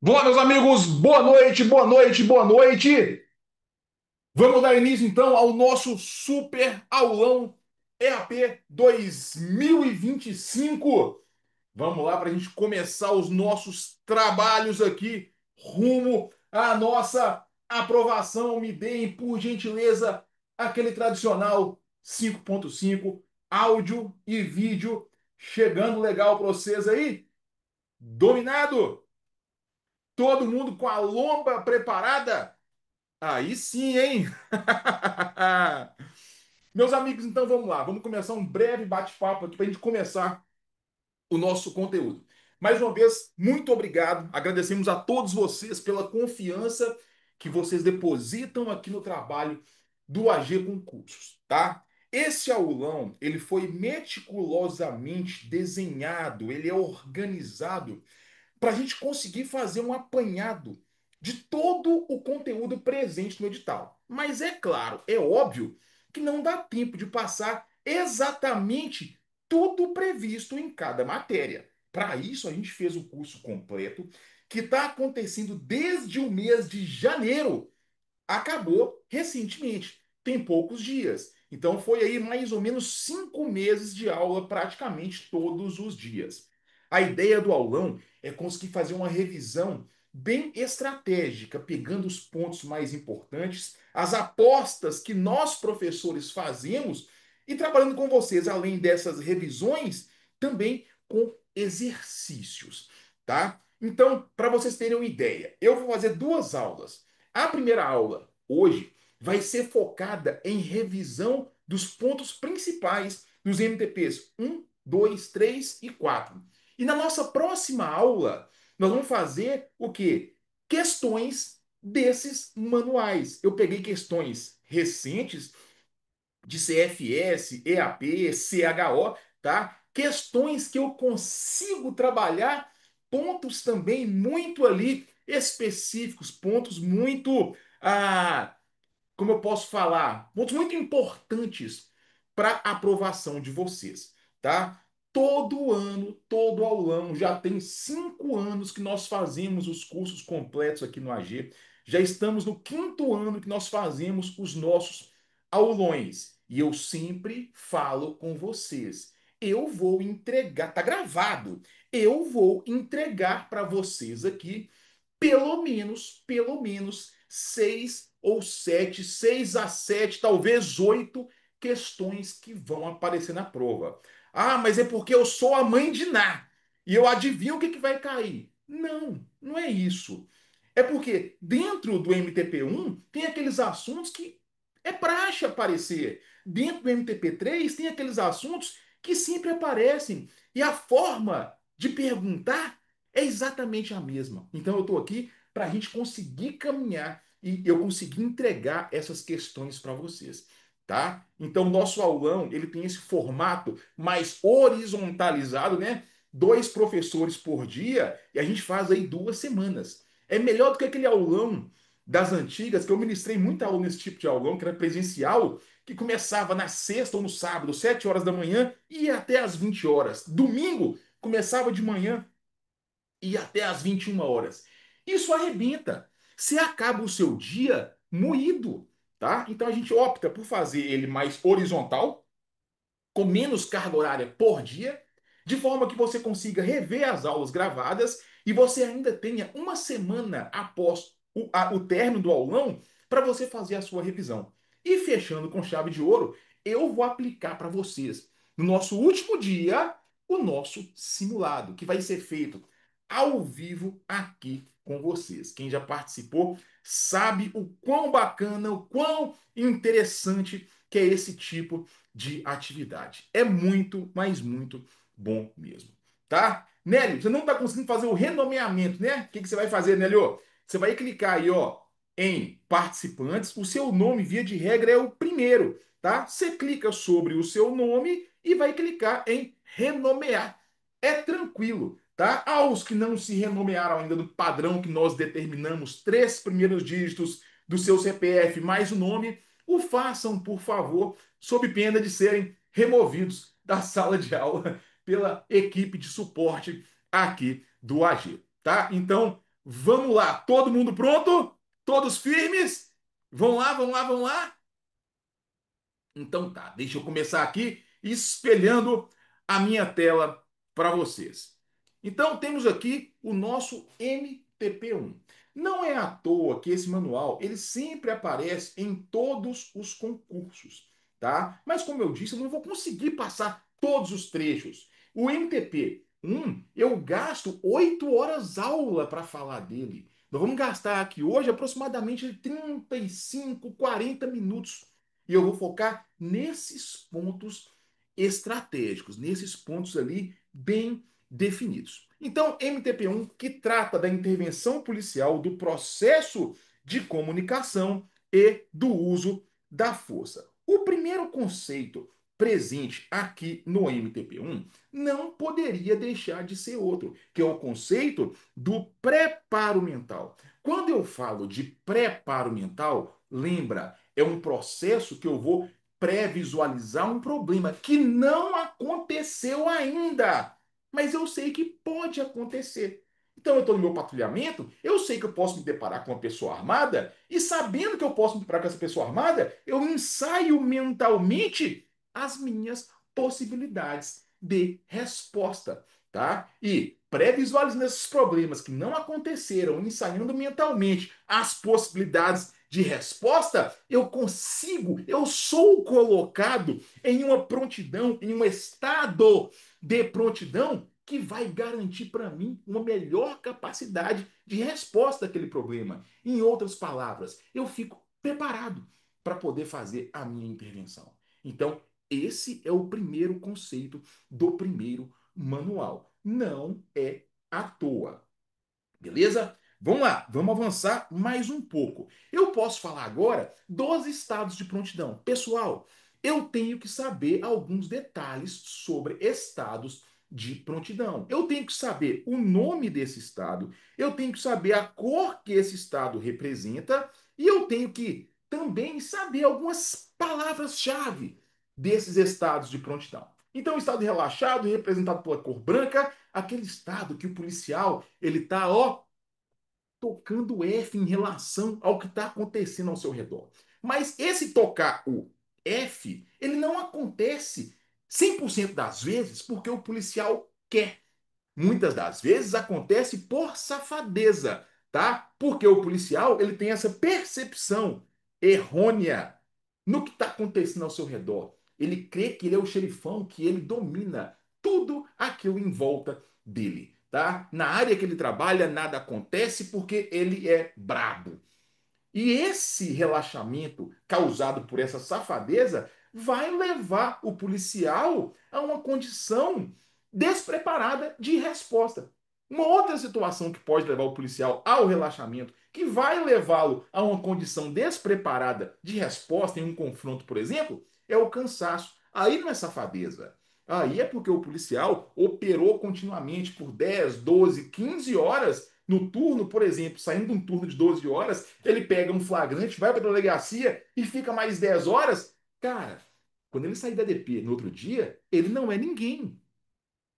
Olá, meus amigos, boa noite, boa noite, boa noite. Vamos dar início então ao nosso super aulão EAP 2025. Vamos lá para a gente começar os nossos trabalhos aqui rumo à nossa aprovação. Me deem, por gentileza, aquele tradicional 5.5, áudio e vídeo chegando legal para vocês aí. Dominado? Todo mundo com a lomba preparada? Aí sim, hein? Meus amigos, então vamos lá. Vamos começar um breve bate-papo aqui para a gente começar o nosso conteúdo. Mais uma vez, muito obrigado. Agradecemos a todos vocês pela confiança que vocês depositam aqui no trabalho do AG Concursos, tá? Esse aulão, ele foi meticulosamente desenhado, ele é organizado para a gente conseguir fazer um apanhado de todo o conteúdo presente no edital. Mas é claro, é óbvio que não dá tempo de passar exatamente tudo previsto em cada matéria. Para isso, a gente fez o curso completo, que está acontecendo desde o mês de janeiro, acabou recentemente, tem poucos dias. Então foi aí mais ou menos 5 meses de aula praticamente todos os dias. A ideia do aulão é conseguir fazer uma revisão bem estratégica, pegando os pontos mais importantes, as apostas que nós professores fazemos e trabalhando com vocês, além dessas revisões, também com exercícios, tá? Então, para vocês terem uma ideia, eu vou fazer duas aulas. A primeira aula, hoje, vai ser focada em revisão dos pontos principais dos MTPs 1, 2, 3 e 4. E na nossa próxima aula, nós vamos fazer o quê? Questões desses manuais. Eu peguei questões recentes de CFS, EAP, CHO, tá? Questões que eu consigo trabalhar, pontos também muito ali específicos, pontos muito, como eu posso falar, pontos muito importantes para a aprovação de vocês, tá? Todo ano, todo aulão, já tem 5 anos que nós fazemos os cursos completos aqui no AG. Já estamos no quinto ano que nós fazemos os nossos aulões. E eu sempre falo com vocês. Eu vou entregar, tá gravado. Eu vou entregar para vocês aqui pelo menos 6 ou 7, 6 a 7, talvez 8 questões que vão aparecer na prova. Ah, mas é porque eu sou a mãe de Ná e eu adivinho o que vai cair. Não, não é isso. É porque dentro do MTP1 tem aqueles assuntos que é praxe aparecer. Dentro do MTP3 tem aqueles assuntos que sempre aparecem. E a forma de perguntar é exatamente a mesma. Então eu estou aqui para a gente conseguir caminhar e eu conseguir entregar essas questões para vocês, tá? Então nosso aulão ele tem esse formato mais horizontalizado, né? 2 professores por dia e a gente faz aí 2 semanas. É melhor do que aquele aulão das antigas que eu ministrei muita aula nesse tipo de aulão que era presencial, que começava na sexta ou no sábado, 7 horas da manhã e ia até às 20 horas. Domingo começava de manhã e até às 21 horas. Isso arrebenta. Você acaba o seu dia moído, tá? Então a gente opta por fazer ele mais horizontal, com menos carga horária por dia, de forma que você consiga rever as aulas gravadas e você ainda tenha uma semana após o término do aulão para você fazer a sua revisão. E fechando com chave de ouro, eu vou aplicar para vocês, no nosso último dia, o nosso simulado, que vai ser feito ao vivo aqui com vocês. Quem já participou sabe o quão bacana, o quão interessante que é esse tipo de atividade. É muito, mas muito bom mesmo, tá? Nélio, você não está conseguindo fazer o renomeamento, né? O que que você vai fazer, Nélio? Você vai clicar aí, ó, em participantes. O seu nome, via de regra, é o primeiro, tá? Você clica sobre o seu nome e vai clicar em renomear. É tranquilo, tá? Aos que não se renomearam ainda do padrão que nós determinamos, 3 primeiros dígitos do seu CPF mais o nome, o façam, por favor, sob pena de serem removidos da sala de aula pela equipe de suporte aqui do AG, tá? Então, Vamos lá, todo mundo pronto? Todos firmes? Vamos lá, vamos lá, vamos lá? Então tá, deixa eu começar aqui espelhando a minha tela para vocês. Então temos aqui o nosso MTP1. Não é à toa que esse manual ele sempre aparece em todos os concursos, tá? Mas como eu disse, eu não vou conseguir passar todos os trechos. O MTP1, eu gasto 8 horas aula para falar dele. Nós vamos gastar aqui hoje aproximadamente 35, 40 minutos e eu vou focar nesses pontos estratégicos, nesses pontos ali bem definidos. Então, MTP1, que trata da intervenção policial, do processo de comunicação e do uso da força. O primeiro conceito presente aqui no MTP1 não poderia deixar de ser outro, que é o conceito do preparo mental. Quando eu falo de preparo mental, lembra, é um processo que eu vou pré-visualizar um problema que não aconteceu ainda, mas eu sei que pode acontecer. Então eu estou no meu patrulhamento, eu sei que eu posso me deparar com uma pessoa armada, e sabendo que eu posso me deparar com essa pessoa armada, eu ensaio mentalmente as minhas possibilidades de resposta, tá? E pré-visualizando esses problemas que não aconteceram, ensaiando mentalmente as possibilidades de resposta, eu consigo, eu sou colocado em uma prontidão, em um estado de prontidão que vai garantir para mim uma melhor capacidade de resposta àquele problema. Em outras palavras, eu fico preparado para poder fazer a minha intervenção. Então, esse é o primeiro conceito do primeiro manual. Não é à toa. Beleza? Vamos lá, vamos avançar mais um pouco. Eu posso falar agora dos estados de prontidão. Pessoal, eu tenho que saber alguns detalhes sobre estados de prontidão. Eu tenho que saber o nome desse estado, eu tenho que saber a cor que esse estado representa e eu tenho que também saber algumas palavras-chave desses estados de prontidão. Então, o estado relaxado, representado pela cor branca, aquele estado que o policial ele tá, ó, tocando F em relação ao que está acontecendo ao seu redor. Mas esse tocar o F, ele não acontece 100% das vezes porque o policial quer. Muitas das vezes acontece por safadeza, tá? Porque o policial, ele tem essa percepção errônea no que está acontecendo ao seu redor. Ele crê que ele é o xerifão, que ele domina tudo aquilo em volta dele, tá? Na área que ele trabalha, nada acontece porque ele é brabo. E esse relaxamento causado por essa safadeza vai levar o policial a uma condição despreparada de resposta. Uma outra situação que pode levar o policial ao relaxamento, que vai levá-lo a uma condição despreparada de resposta em um confronto, por exemplo, é o cansaço. Aí não é safadeza. Aí é porque o policial operou continuamente por 10, 12, 15 horas no turno, por exemplo, saindo de um turno de 12 horas, ele pega um flagrante, vai para a delegacia e fica mais 10 horas. Cara, quando ele sair da DP no outro dia, ele não é ninguém.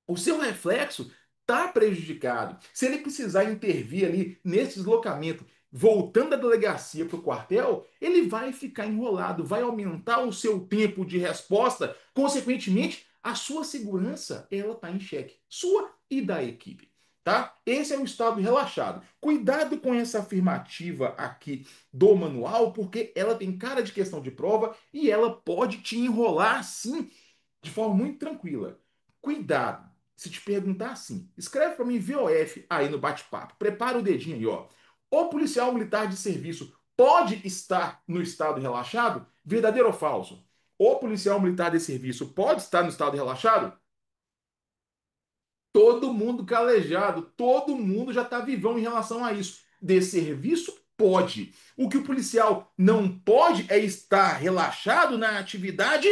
O seu reflexo está prejudicado. Se ele precisar intervir ali nesse deslocamento, voltando da delegacia para o quartel, ele vai ficar enrolado, vai aumentar o seu tempo de resposta, consequentemente, a sua segurança ela está em xeque, sua e da equipe. Tá? Esse é o estado relaxado. Cuidado com essa afirmativa aqui do manual, porque ela tem cara de questão de prova e ela pode te enrolar sim de forma muito tranquila. Cuidado. Se te perguntar assim, escreve para mim VOF aí no bate-papo. Prepara o dedinho aí, ó. O policial militar de serviço pode estar no estado relaxado? Verdadeiro ou falso? O policial militar de serviço pode estar no estado relaxado? Todo mundo calejado, todo mundo já está vivão em relação a isso. De serviço, pode. O que o policial não pode é estar relaxado na atividade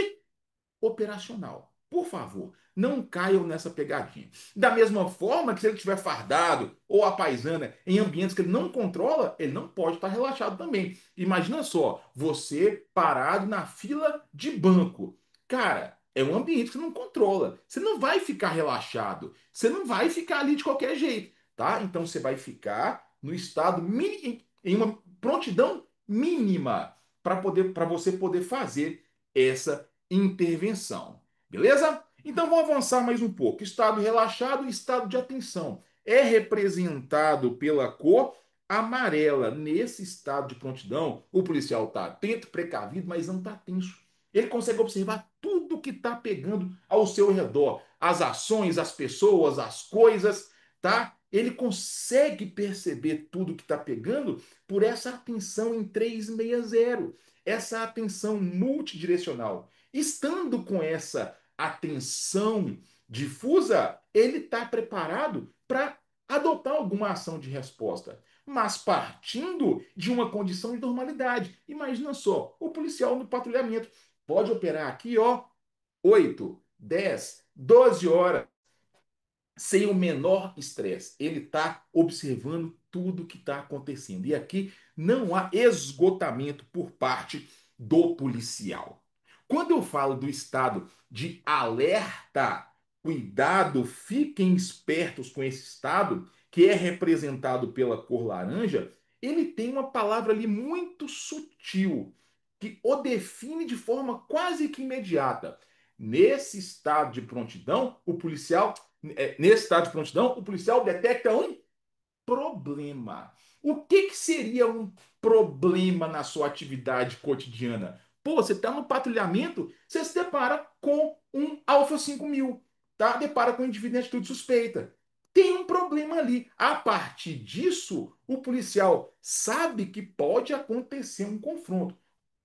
operacional. Por favor, não caiam nessa pegadinha. Da mesma forma que se ele estiver fardado ou a paisana em ambientes que ele não controla, ele não pode estar relaxado também. Imagina só, você parado na fila de banco. Cara, é um ambiente que você não controla. Você não vai ficar relaxado. Você não vai ficar ali de qualquer jeito, tá? Então você vai ficar no estado em uma prontidão mínima para você poder fazer essa intervenção. Beleza? Então vamos avançar mais um pouco. Estado relaxado e estado de atenção. É representado pela cor amarela. Nesse estado de prontidão, o policial está atento, precavido, mas não está tenso. Ele consegue observar tudo que está pegando ao seu redor, as ações, as pessoas, as coisas, tá? Ele consegue perceber tudo que está pegando por essa atenção em 360, essa atenção multidirecional. Estando com essa atenção difusa, ele está preparado para adotar alguma ação de resposta, mas partindo de uma condição de normalidade. Imagina só, o policial no patrulhamento pode operar aqui, ó, 8, 10, 12 horas sem o menor estresse. Ele está observando tudo que está acontecendo. E aqui não há esgotamento por parte do policial. Quando eu falo do estado de alerta, cuidado, fiquem espertos com esse estado, que é representado pela cor laranja, ele tem uma palavra ali muito sutil, que o define de forma quase que imediata. Nesse estado de prontidão, nesse estado de prontidão, o policial detecta um problema. O que seria um problema na sua atividade cotidiana? Pô, você está no patrulhamento, você se depara com um Alfa 5000, tá? Depara com um indivíduo em atitude suspeita. Tem um problema ali. A partir disso, o policial sabe que pode acontecer um confronto.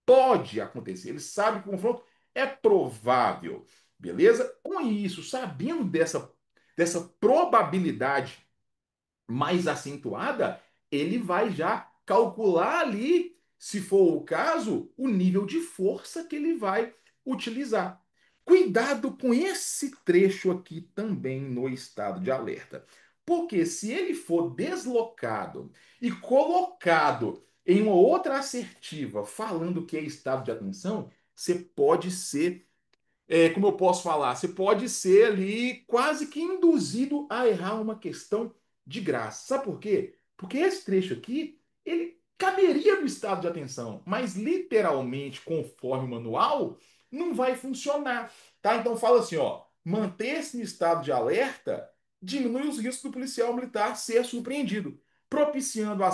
Pode acontecer. Ele sabe que o confronto é provável. Beleza? Com isso, sabendo dessa probabilidade mais acentuada, ele vai já calcular ali, se for o caso, o nível de força que ele vai utilizar. Cuidado com esse trecho aqui também no estado de alerta. Porque se ele for deslocado e colocado em uma outra assertiva falando que é estado de atenção, você pode ser como eu posso falar, você pode ser ali quase que induzido a errar uma questão de graça. Sabe por quê? Porque esse trecho aqui, ele caberia no estado de atenção, mas literalmente, conforme o manual, não vai funcionar, tá? Então fala assim, ó, manter-se no estado de alerta diminui os riscos do policial militar ser surpreendido, propiciando a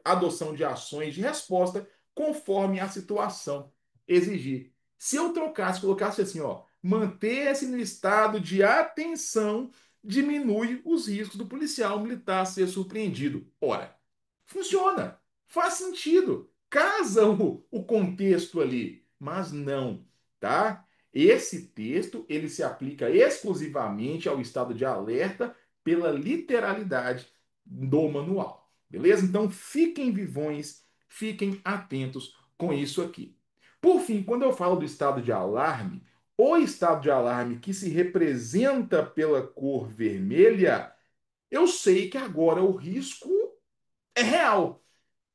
adoção de ações de resposta conforme a situação exigir. Se eu trocasse, colocasse assim, ó, manter-se no estado de atenção diminui os riscos do policial militar ser surpreendido. Ora, funciona, faz sentido, casa o contexto ali, mas não, tá? Esse texto ele se aplica exclusivamente ao estado de alerta pela literalidade do manual, beleza? Então fiquem vivões, fiquem atentos com isso aqui. Por fim, quando eu falo do estado de alarme, o estado de alarme que se representa pela cor vermelha, eu sei que agora o risco é real.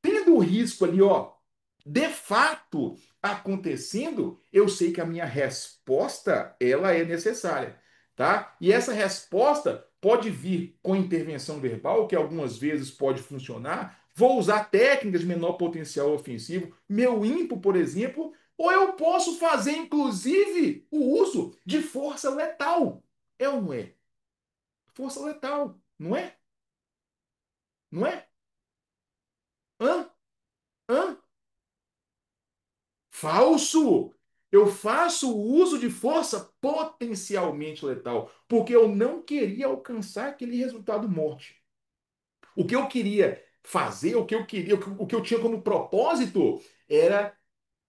Tendo o risco ali, ó, de fato acontecendo, eu sei que a minha resposta ela é necessária, tá? E essa resposta pode vir com intervenção verbal, que algumas vezes pode funcionar. Vou usar técnicas de menor potencial ofensivo, meu ímpeto, por exemplo, ou eu posso fazer inclusive o uso de força letal. É ou não é? Força letal, não é? Não é? Hã? Hã? Falso! Eu faço o uso de força potencialmente letal, porque eu não queria alcançar aquele resultado morte. O que eu queria fazer, o que eu tinha como propósito era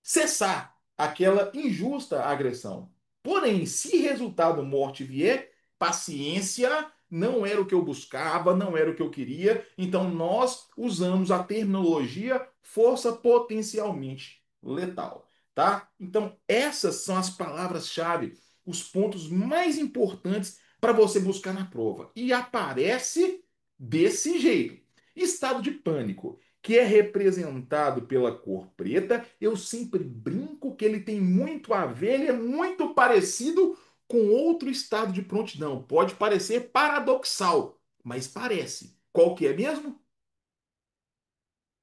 cessar aquela injusta agressão. Porém, se resultado morte vier, paciência não era o que eu buscava, não era o que eu queria. Então nós usamos a terminologia força potencialmente letal, tá? Então essas são as palavras-chave, os pontos mais importantes para você buscar na prova. E aparece desse jeito. Estado de pânico que é representado pela cor preta, eu sempre brinco que ele tem muito a ver, ele é muito parecido com outro estado de prontidão. Pode parecer paradoxal, mas parece. Qual que é mesmo?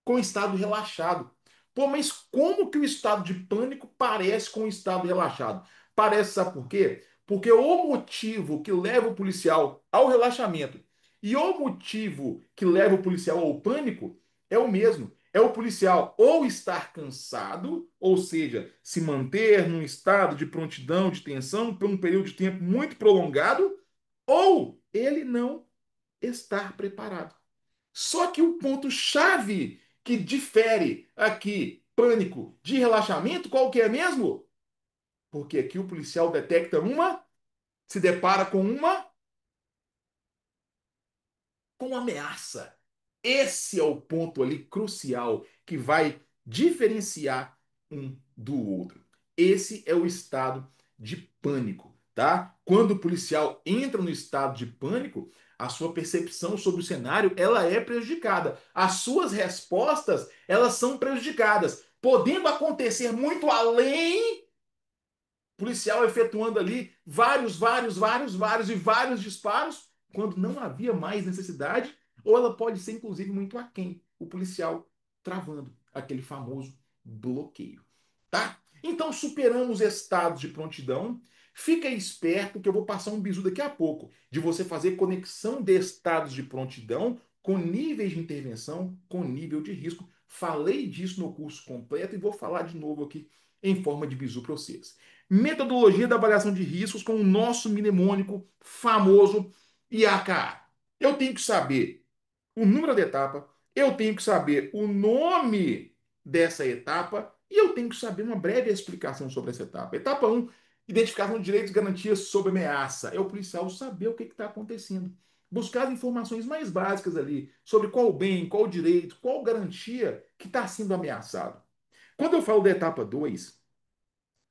com estado relaxado. Pô, mas como que o estado de pânico parece com o estado relaxado? Parece, sabe por quê? Porque o motivo que leva o policial ao relaxamento e o motivo que leva o policial ao pânico é o mesmo. É o policial ou estar cansado, ou seja, se manter num estado de prontidão, de tensão, por um período de tempo muito prolongado, ou ele não estar preparado. Só que o ponto-chave que difere aqui pânico de relaxamento, qual que é mesmo? Porque aqui o policial detecta se depara com ameaça. Esse é o ponto ali crucial que vai diferenciar um do outro. Esse é o estado de pânico, tá? Quando o policial entra no estado de pânico, a sua percepção sobre o cenário, ela é prejudicada. As suas respostas, elas são prejudicadas, podendo acontecer muito além policial efetuando ali vários disparos, quando não havia mais necessidade, ou ela pode ser, inclusive, muito aquém, o policial travando aquele famoso bloqueio. Tá? Então, superamos estados de prontidão. Fica esperto que eu vou passar um bizu daqui a pouco de você fazer conexão de estados de prontidão com níveis de intervenção, com nível de risco. Falei disso no curso completo e vou falar de novo aqui em forma de bizu para vocês. Metodologia da avaliação de riscos com o nosso mnemônico famoso IAKA. Eu tenho que saber o número da etapa, eu tenho que saber o nome dessa etapa e eu tenho que saber uma breve explicação sobre essa etapa. Etapa um, identificação de direitos e garantias sob ameaça. É o policial saber o que está acontecendo. Buscar as informações mais básicas ali sobre qual bem, qual direito, qual garantia que está sendo ameaçado. Quando eu falo da etapa 2,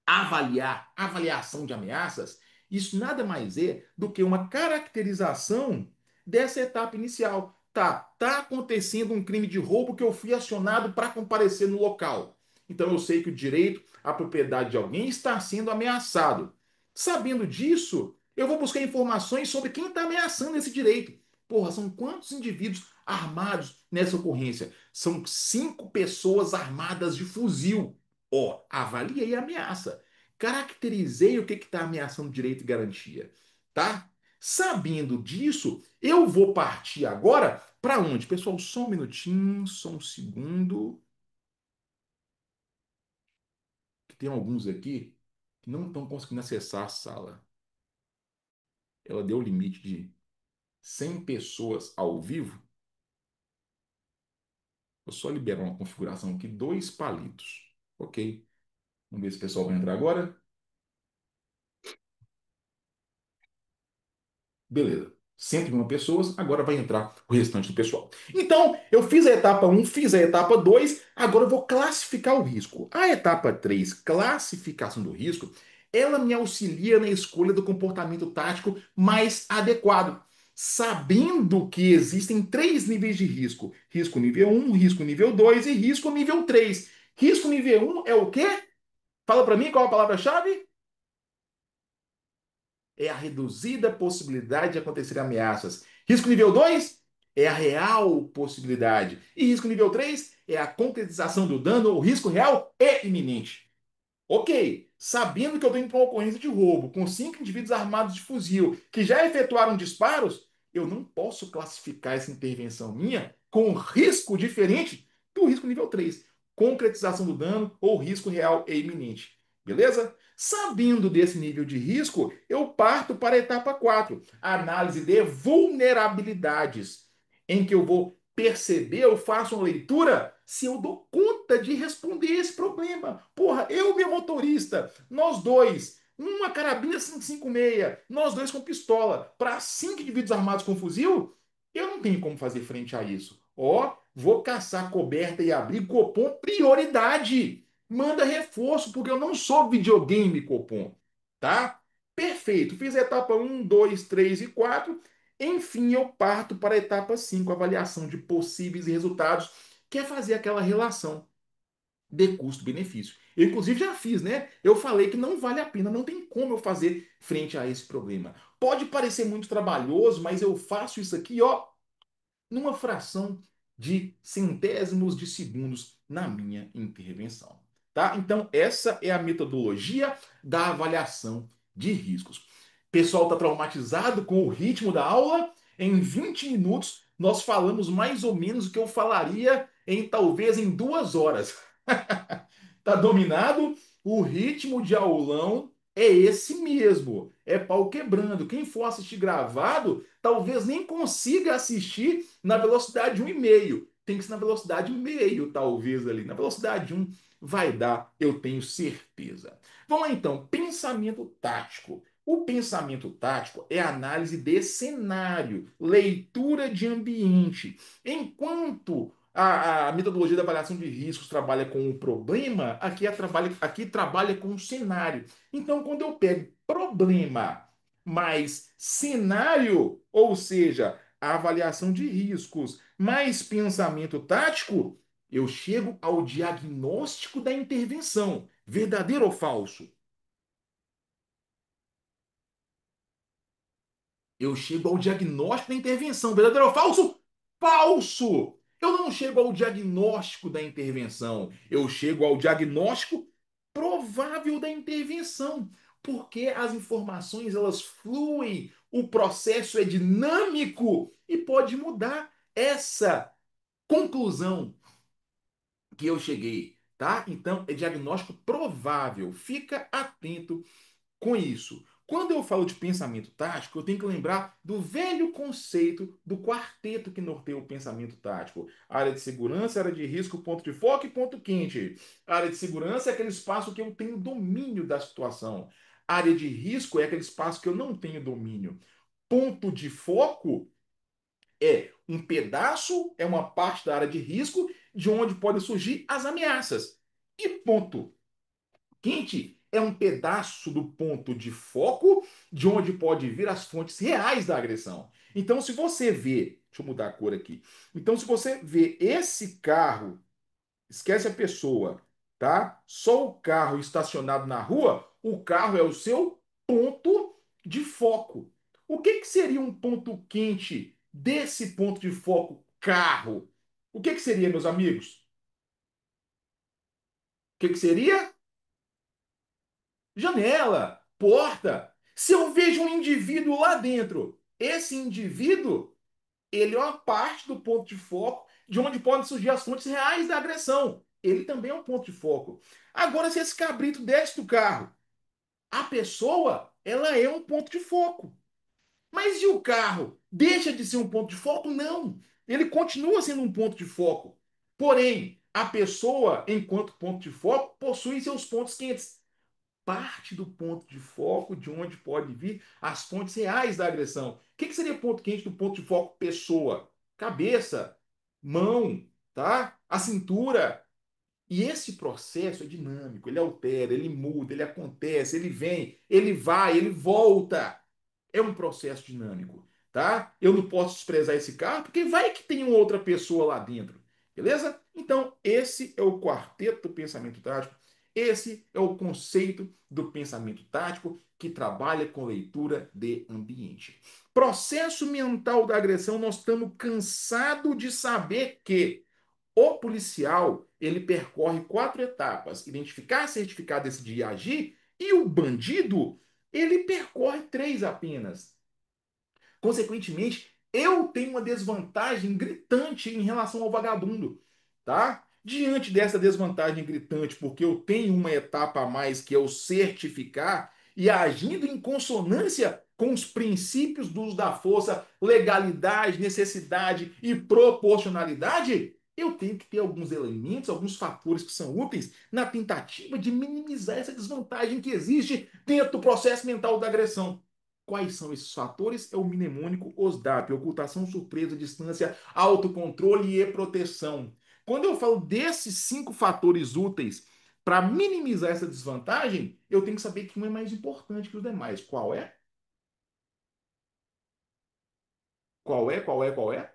avaliação de ameaças, isso nada mais é do que uma caracterização dessa etapa inicial. Tá acontecendo um crime de roubo que eu fui acionado para comparecer no local. Então eu sei que o direito à propriedade de alguém está sendo ameaçado. Sabendo disso, eu vou buscar informações sobre quem está ameaçando esse direito. Porra, são quantos indivíduos armados nessa ocorrência? São 5 pessoas armadas de fuzil. Ó, avaliei a ameaça. Caracterizei o que está ameaçando direito e garantia. Tá? Sabendo disso, eu vou partir agora para onde? Pessoal, só um minutinho, só um segundo. Que tem alguns aqui que não estão conseguindo acessar a sala. Ela deu o limite de 100 pessoas ao vivo. Vou só liberar uma configuração aqui, 2 palitos. Ok. Vamos ver se o pessoal vai entrar agora. Beleza. 101 pessoas, agora vai entrar o restante do pessoal. Então, eu fiz a etapa um, fiz a etapa 2, agora eu vou classificar o risco. A etapa 3, classificação do risco, ela me auxilia na escolha do comportamento tático mais adequado, sabendo que existem 3 níveis de risco: risco nível um, risco nível 2 e risco nível 3. Risco nível um é o quê? Fala para mim qual é a palavra-chave? É a reduzida possibilidade de acontecer ameaças. Risco nível 2 é a real possibilidade. E risco nível 3 é a concretização do dano ou risco real e iminente. Ok, sabendo que eu estou indo para uma ocorrência de roubo com 5 indivíduos armados de fuzil que já efetuaram disparos, eu não posso classificar essa intervenção minha com risco diferente do risco nível 3, concretização do dano ou risco real e iminente. Beleza? Sabendo desse nível de risco, eu parto para a etapa 4, análise de vulnerabilidades, em que eu vou perceber, eu faço uma leitura se eu dou conta de responder esse problema. Porra, eu e meu motorista, nós dois, uma carabina 556, nós dois com pistola, para 5 indivíduos armados com fuzil, eu não tenho como fazer frente a isso. Ó, vou caçar coberta e abrigo, Copom, prioridade. Manda reforço, porque eu não sou videogame, Copom. Tá? Perfeito. Fiz a etapa um, 2, 3 e 4. Enfim, eu parto para a etapa 5, avaliação de possíveis resultados, que é fazer aquela relação de custo-benefício. Eu, inclusive, já fiz, né? Eu falei que não vale a pena, não tem como eu fazer frente a esse problema. Pode parecer muito trabalhoso, mas eu faço isso aqui, ó, numa fração de centésimos de segundos na minha intervenção. Tá? Então, essa é a metodologia da avaliação de riscos. O pessoal está traumatizado com o ritmo da aula. Em 20 minutos, nós falamos mais ou menos o que eu falaria em talvez em 2 horas. Tá dominado? O ritmo de aulão é esse mesmo. É pau quebrando. Quem for assistir gravado, talvez nem consiga assistir na velocidade 1,5. Tem que ser na velocidade meio, talvez ali. Na velocidade 1 vai dar, eu tenho certeza. Vamos lá então, pensamento tático. O pensamento tático é análise de cenário, leitura de ambiente. Enquanto a metodologia da avaliação de riscos trabalha com o problema, aqui trabalha com o cenário. Então, quando eu pego problema mais cenário, ou seja, a avaliação de riscos mais pensamento tático, eu chego ao diagnóstico da intervenção. Verdadeiro ou falso? Eu chego ao diagnóstico da intervenção. Verdadeiro ou falso? Falso! Eu não chego ao diagnóstico da intervenção. Eu chego ao diagnóstico provável da intervenção. Porque as informações elas fluem, o processo é dinâmico e pode mudar essa conclusão que eu cheguei, tá? Então é diagnóstico provável. Fica atento com isso. Quando eu falo de pensamento tático, eu tenho que lembrar do velho conceito do quarteto que norteia o pensamento tático. Área de segurança, área de risco, ponto de foco e ponto quente. Área de segurança é aquele espaço que eu tenho domínio da situação. Área de risco é aquele espaço que eu não tenho domínio. Ponto de foco é um pedaço, é uma parte da área de risco de onde podem surgir as ameaças. E ponto quente é um pedaço do ponto de foco de onde pode vir as fontes reais da agressão. Então, se você vê, deixa eu mudar a cor aqui. Então, se você vê esse carro, esquece a pessoa, tá? Só o carro estacionado na rua, o carro é o seu ponto de foco. O que que seria um ponto quente desse ponto de foco carro? O que que seria, meus amigos? O que que seria? Janela, porta. Se eu vejo um indivíduo lá dentro, esse indivíduo, ele é uma parte do ponto de foco de onde podem surgir as fontes reais da agressão. Ele também é um ponto de foco. Agora, se esse cabrito desce do carro, a pessoa, ela é um ponto de foco. Mas e o carro? Deixa de ser um ponto de foco? Não. Ele continua sendo um ponto de foco. Porém, a pessoa, enquanto ponto de foco, possui seus pontos quentes, parte do ponto de foco de onde pode vir as fontes reais da agressão. O que seria ponto quente do ponto de foco pessoa? Cabeça, mão, tá? A cintura. E esse processo é dinâmico, ele altera, ele muda, ele acontece, ele vem, ele vai, ele volta. É um processo dinâmico, tá? Eu não posso desprezar esse carro porque vai que tem uma outra pessoa lá dentro, beleza? Então, esse é o quarteto do pensamento tático. Esse é o conceito do pensamento tático que trabalha com leitura de ambiente. Processo mental da agressão, nós estamos cansados de saber que o policial, ele percorre 4 etapas: identificar, certificar, decidir e agir, e o bandido, ele percorre 3 apenas. Consequentemente, eu tenho uma desvantagem gritante em relação ao vagabundo, tá? Diante dessa desvantagem gritante, porque eu tenho uma etapa a mais que é o certificar e agindo em consonância com os princípios do uso da força, legalidade, necessidade e proporcionalidade, eu tenho que ter alguns elementos, alguns fatores que são úteis na tentativa de minimizar essa desvantagem que existe dentro do processo mental da agressão. Quais são esses fatores? É o mnemônico OSDAP: ocultação, surpresa, distância, autocontrole e proteção. Quando eu falo desses 5 fatores úteis para minimizar essa desvantagem, eu tenho que saber que um é mais importante que os demais. Qual é? Qual é? Qual é? Qual é?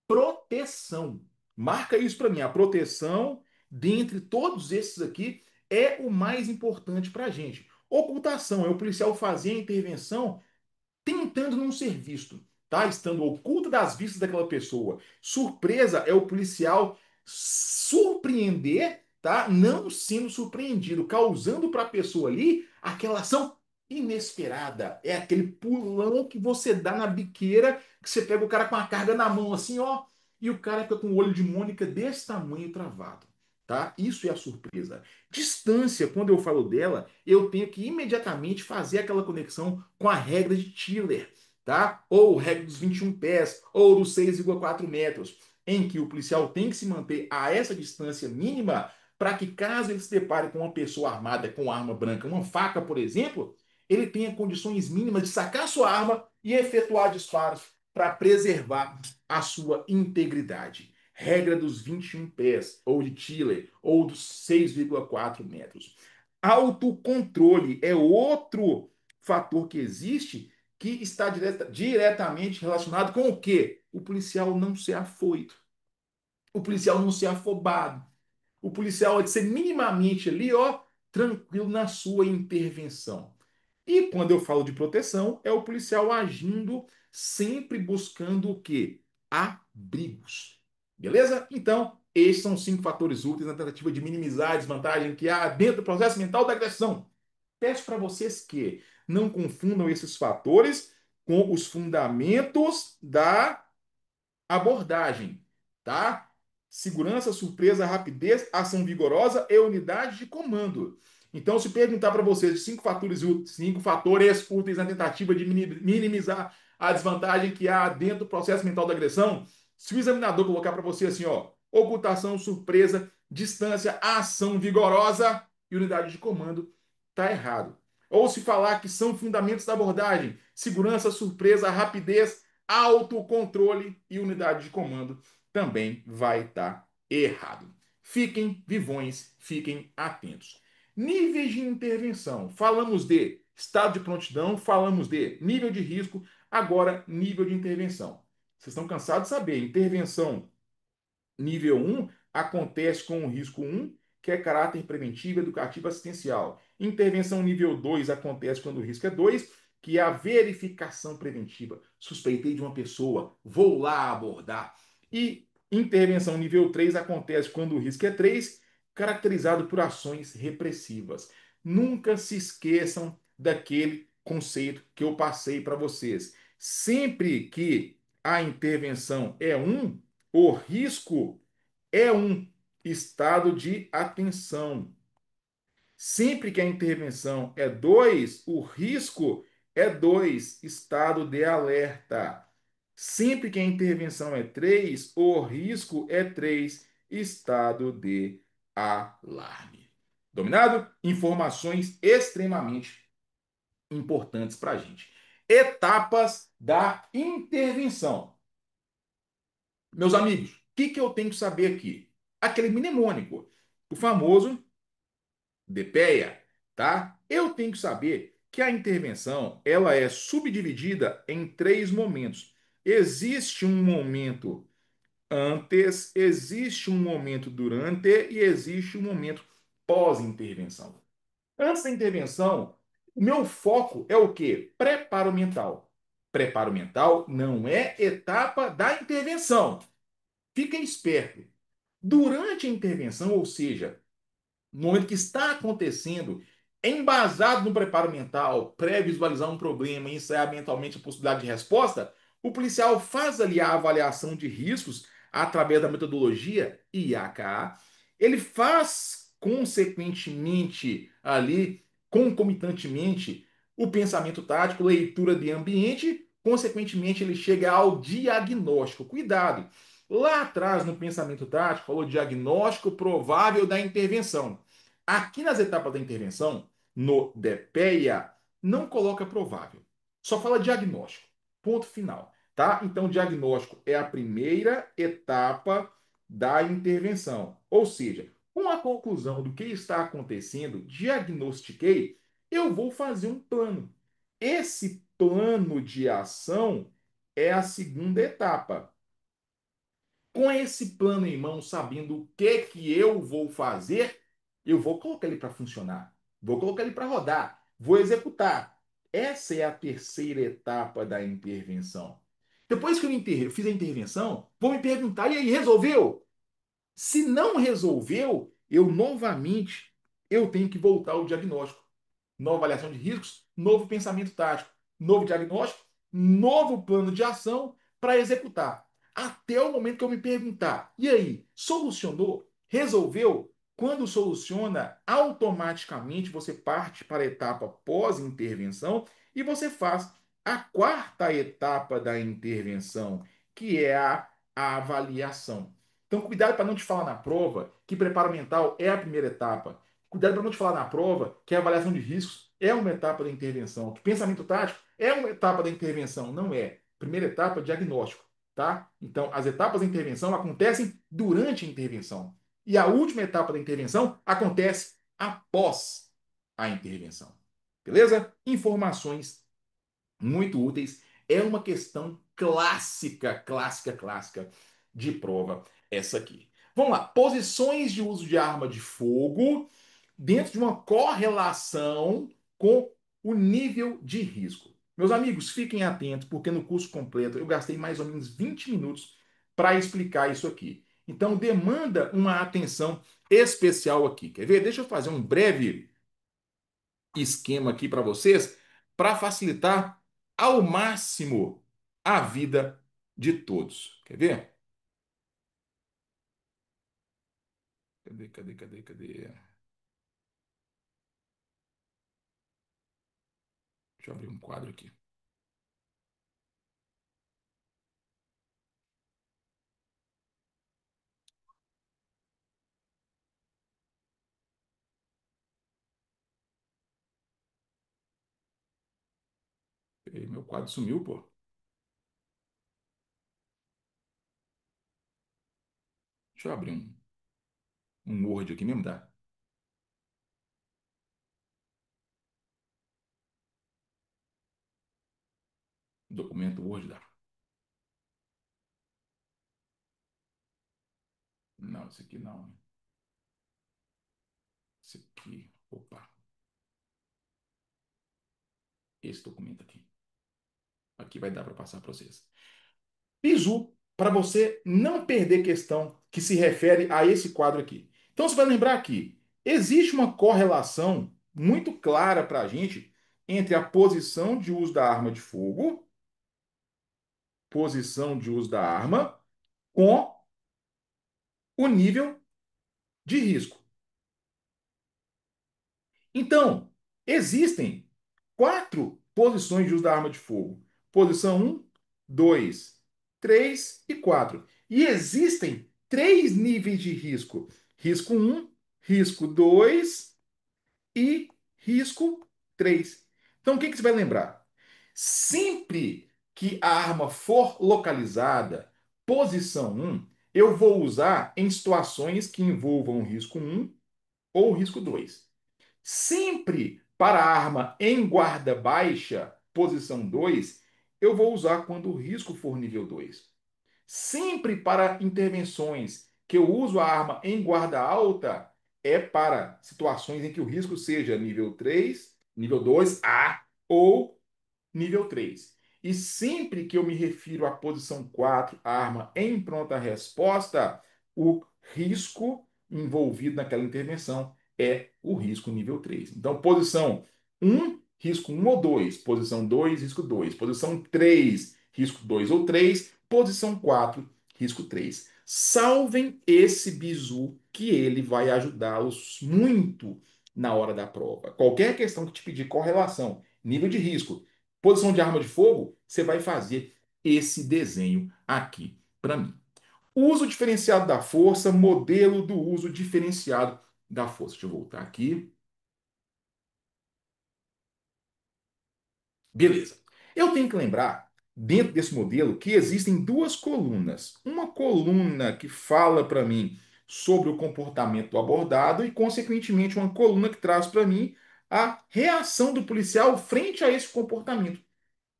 Proteção. Marca isso para mim. A proteção, dentre todos esses aqui, é o mais importante para a gente. Ocultação é o policial fazer a intervenção tentando não ser visto. tá? Estando oculta das vistas daquela pessoa. Surpresa é o policial surpreender, tá? Não sendo surpreendido, causando para a pessoa ali aquela ação inesperada. É aquele pulão que você dá na biqueira, que você pega o cara com a carga na mão assim, ó, e o cara fica com o olho de Mônica desse tamanho travado. Tá? Isso é a surpresa. Distância, quando eu falo dela, eu tenho que imediatamente fazer aquela conexão com a regra de Tiller, tá? Ou regra dos 21 pés, ou dos 6,4 metros, em que o policial tem que se manter a essa distância mínima para que, caso ele se depare com uma pessoa armada com arma branca, uma faca, por exemplo, ele tenha condições mínimas de sacar sua arma e efetuar disparos para preservar a sua integridade. Regra dos 21 pés, ou de Tiller, ou dos 6,4 metros. Autocontrole é outro fator que existe que está diretamente relacionado com o quê? O policial não ser afoito, o policial não ser afobado, o policial de ser minimamente ali, ó, tranquilo na sua intervenção. E quando eu falo de proteção, é o policial agindo sempre buscando o quê? Abrigos. Beleza? Então, esses são 5 fatores úteis na tentativa de minimizar a desvantagem que há dentro do processo mental da agressão. Peço para vocês que não confundam esses fatores com os fundamentos da abordagem, tá? Segurança, surpresa, rapidez, ação vigorosa e unidade de comando. Então, se perguntar para vocês de 5 fatores úteis na tentativa de minimizar a desvantagem que há dentro do processo mental da agressão, se o examinador colocar para você assim, ó, ocultação, surpresa, distância, ação vigorosa e unidade de comando, tá errado. Ou se falar que são fundamentos da abordagem, segurança, surpresa, rapidez, autocontrole e unidade de comando, também vai estar errado. Fiquem vivões, fiquem atentos. Níveis de intervenção. Falamos de estado de prontidão, falamos de nível de risco, agora nível de intervenção. Vocês estão cansados de saber, intervenção nível 1 acontece com o risco 1, que é caráter preventivo, educativo, assistencial. Intervenção nível 2 acontece quando o risco é 2, que é a verificação preventiva. Suspeitei de uma pessoa, vou lá abordar. E intervenção nível 3 acontece quando o risco é 3, caracterizado por ações repressivas. Nunca se esqueçam daquele conceito que eu passei para vocês. Sempre que a intervenção é 1, o risco é um estado de atenção. Sempre que a intervenção é 2, o risco é 2, estado de alerta. Sempre que a intervenção é 3, o risco é 3, estado de alarme. Dominado? Informações extremamente importantes para a gente. Etapas da intervenção. Meus amigos, o que eu tenho que saber aqui? Aquele mnemônico, o famoso DPEA, tá? Eu tenho que saber que a intervenção ela é subdividida em 3 momentos. Existe um momento antes, existe um momento durante e existe um momento pós-intervenção. Antes da intervenção, o meu foco é o quê? Preparo mental. Preparo mental não é etapa da intervenção. Fiquem esperto. Durante a intervenção, ou seja, no momento que está acontecendo, embasado no preparo mental, pré-visualizar um problema e ensaiar mentalmente a possibilidade de resposta, o policial faz ali a avaliação de riscos através da metodologia IAKA. Ele faz consequentemente ali, concomitantemente, o pensamento tático, leitura de ambiente, consequentemente ele chega ao diagnóstico. Cuidado! Lá atrás, no pensamento tático, falou diagnóstico provável da intervenção. Aqui nas etapas da intervenção, no DPEA, não coloca provável. Só fala diagnóstico. Ponto final. Tá? Então, diagnóstico é a primeira etapa da intervenção. Ou seja, com a conclusão do que está acontecendo, diagnostiquei, eu vou fazer um plano. Esse plano de ação é a segunda etapa. Com esse plano em mão, sabendo o que eu vou fazer, eu vou colocar ele para funcionar, vou colocar ele para rodar, vou executar. Essa é a terceira etapa da intervenção. Depois que fiz a intervenção, vou me perguntar, e aí, resolveu? Se não resolveu, eu tenho que voltar ao diagnóstico. Nova avaliação de riscos, novo pensamento tático, novo diagnóstico, novo plano de ação para executar. Até o momento que eu me perguntar, e aí, solucionou? Resolveu? Quando soluciona, automaticamente você parte para a etapa pós-intervenção e você faz a quarta etapa da intervenção, que é a avaliação. Então, cuidado para não te falar na prova que preparo mental é a primeira etapa. Cuidado para não te falar na prova que a avaliação de riscos é uma etapa da intervenção, que pensamento tático é uma etapa da intervenção. Não é. Primeira etapa, diagnóstico, tá? Então, as etapas da intervenção acontecem durante a intervenção. E a última etapa da intervenção acontece após a intervenção. Beleza? Informações muito úteis. É uma questão clássica, clássica, clássica de prova essa aqui. Vamos lá. Posições de uso de arma de fogo dentro de uma correlação com o nível de risco. Meus amigos, fiquem atentos, porque no curso completo eu gastei mais ou menos 20 minutos para explicar isso aqui. Então, demanda uma atenção especial aqui. Quer ver? Deixa eu fazer um breve esquema aqui para vocês, para facilitar ao máximo a vida de todos. Quer ver? Cadê? Deixa eu abrir um quadro aqui. Meu quadro sumiu, pô. Deixa eu abrir um Word aqui mesmo, dá? Documento Word, dá? Não, esse aqui não. Esse aqui, opa, esse documento aqui. Aqui vai dar para passar para vocês. Bizu, para você não perder questão que se refere a esse quadro aqui. Então você vai lembrar aqui, existe uma correlação muito clara para a gente entre a posição de uso da arma de fogo, posição de uso da arma, com o nível de risco. Então, existem quatro posições de uso da arma de fogo: posição um, 2, 3 e 4. E existem três níveis de risco: risco um, risco 2 e risco 3. Então, o que que você vai lembrar? Sempre que a arma for localizada, posição um, eu vou usar em situações que envolvam o risco um ou o risco 2. Sempre para a arma em guarda baixa, posição 2, eu vou usar quando o risco for nível 2. Sempre para intervenções que eu uso a arma em guarda alta, é para situações em que o risco seja nível 3, nível 2, A ou nível 3. E sempre que eu me refiro à posição 4, arma em pronta resposta, o risco envolvido naquela intervenção é o risco nível 3. Então, posição um, risco um ou 2. Posição 2, risco 2. Posição 3, risco 2 ou 3. Posição 4, risco 3. Salvem esse bizu que ele vai ajudá-los muito na hora da prova. Qualquer questão que te pedir correlação, nível de risco, posição de arma de fogo, você vai fazer esse desenho aqui para mim. Uso diferenciado da força, modelo do uso diferenciado da força. Deixa eu voltar aqui. Beleza. Eu tenho que lembrar, dentro desse modelo, que existem duas colunas. Uma coluna que fala para mim sobre o comportamento do abordado e, consequentemente, uma coluna que traz para mim a reação do policial frente a esse comportamento.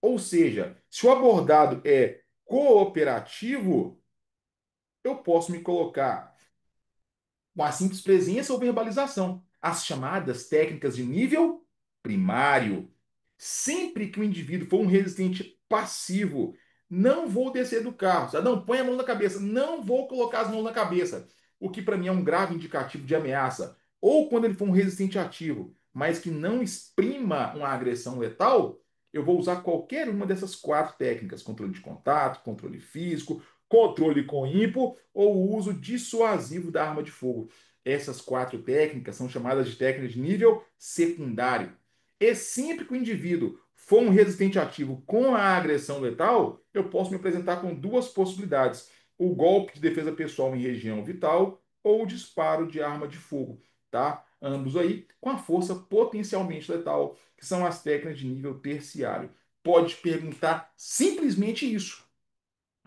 Ou seja, se o abordado é cooperativo, eu posso me colocar com a simples presença ou verbalização, as chamadas técnicas de nível primário. Sempre que o indivíduo for um resistente passivo, não vou descer do carro. Não, põe a mão na cabeça. Não vou colocar as mãos na cabeça. O que para mim é um grave indicativo de ameaça. Ou quando ele for um resistente ativo, mas que não exprima uma agressão letal, eu vou usar qualquer uma dessas quatro técnicas: controle de contato, controle físico, controle com ímpo ou o uso dissuasivo da arma de fogo. Essas quatro técnicas são chamadas de técnicas de nível secundário. E sempre que o indivíduo for um resistente ativo com a agressão letal, eu posso me apresentar com duas possibilidades: o golpe de defesa pessoal em região vital ou o disparo de arma de fogo, tá? Ambos aí com a força potencialmente letal, que são as técnicas de nível terciário. Pode perguntar simplesmente isso,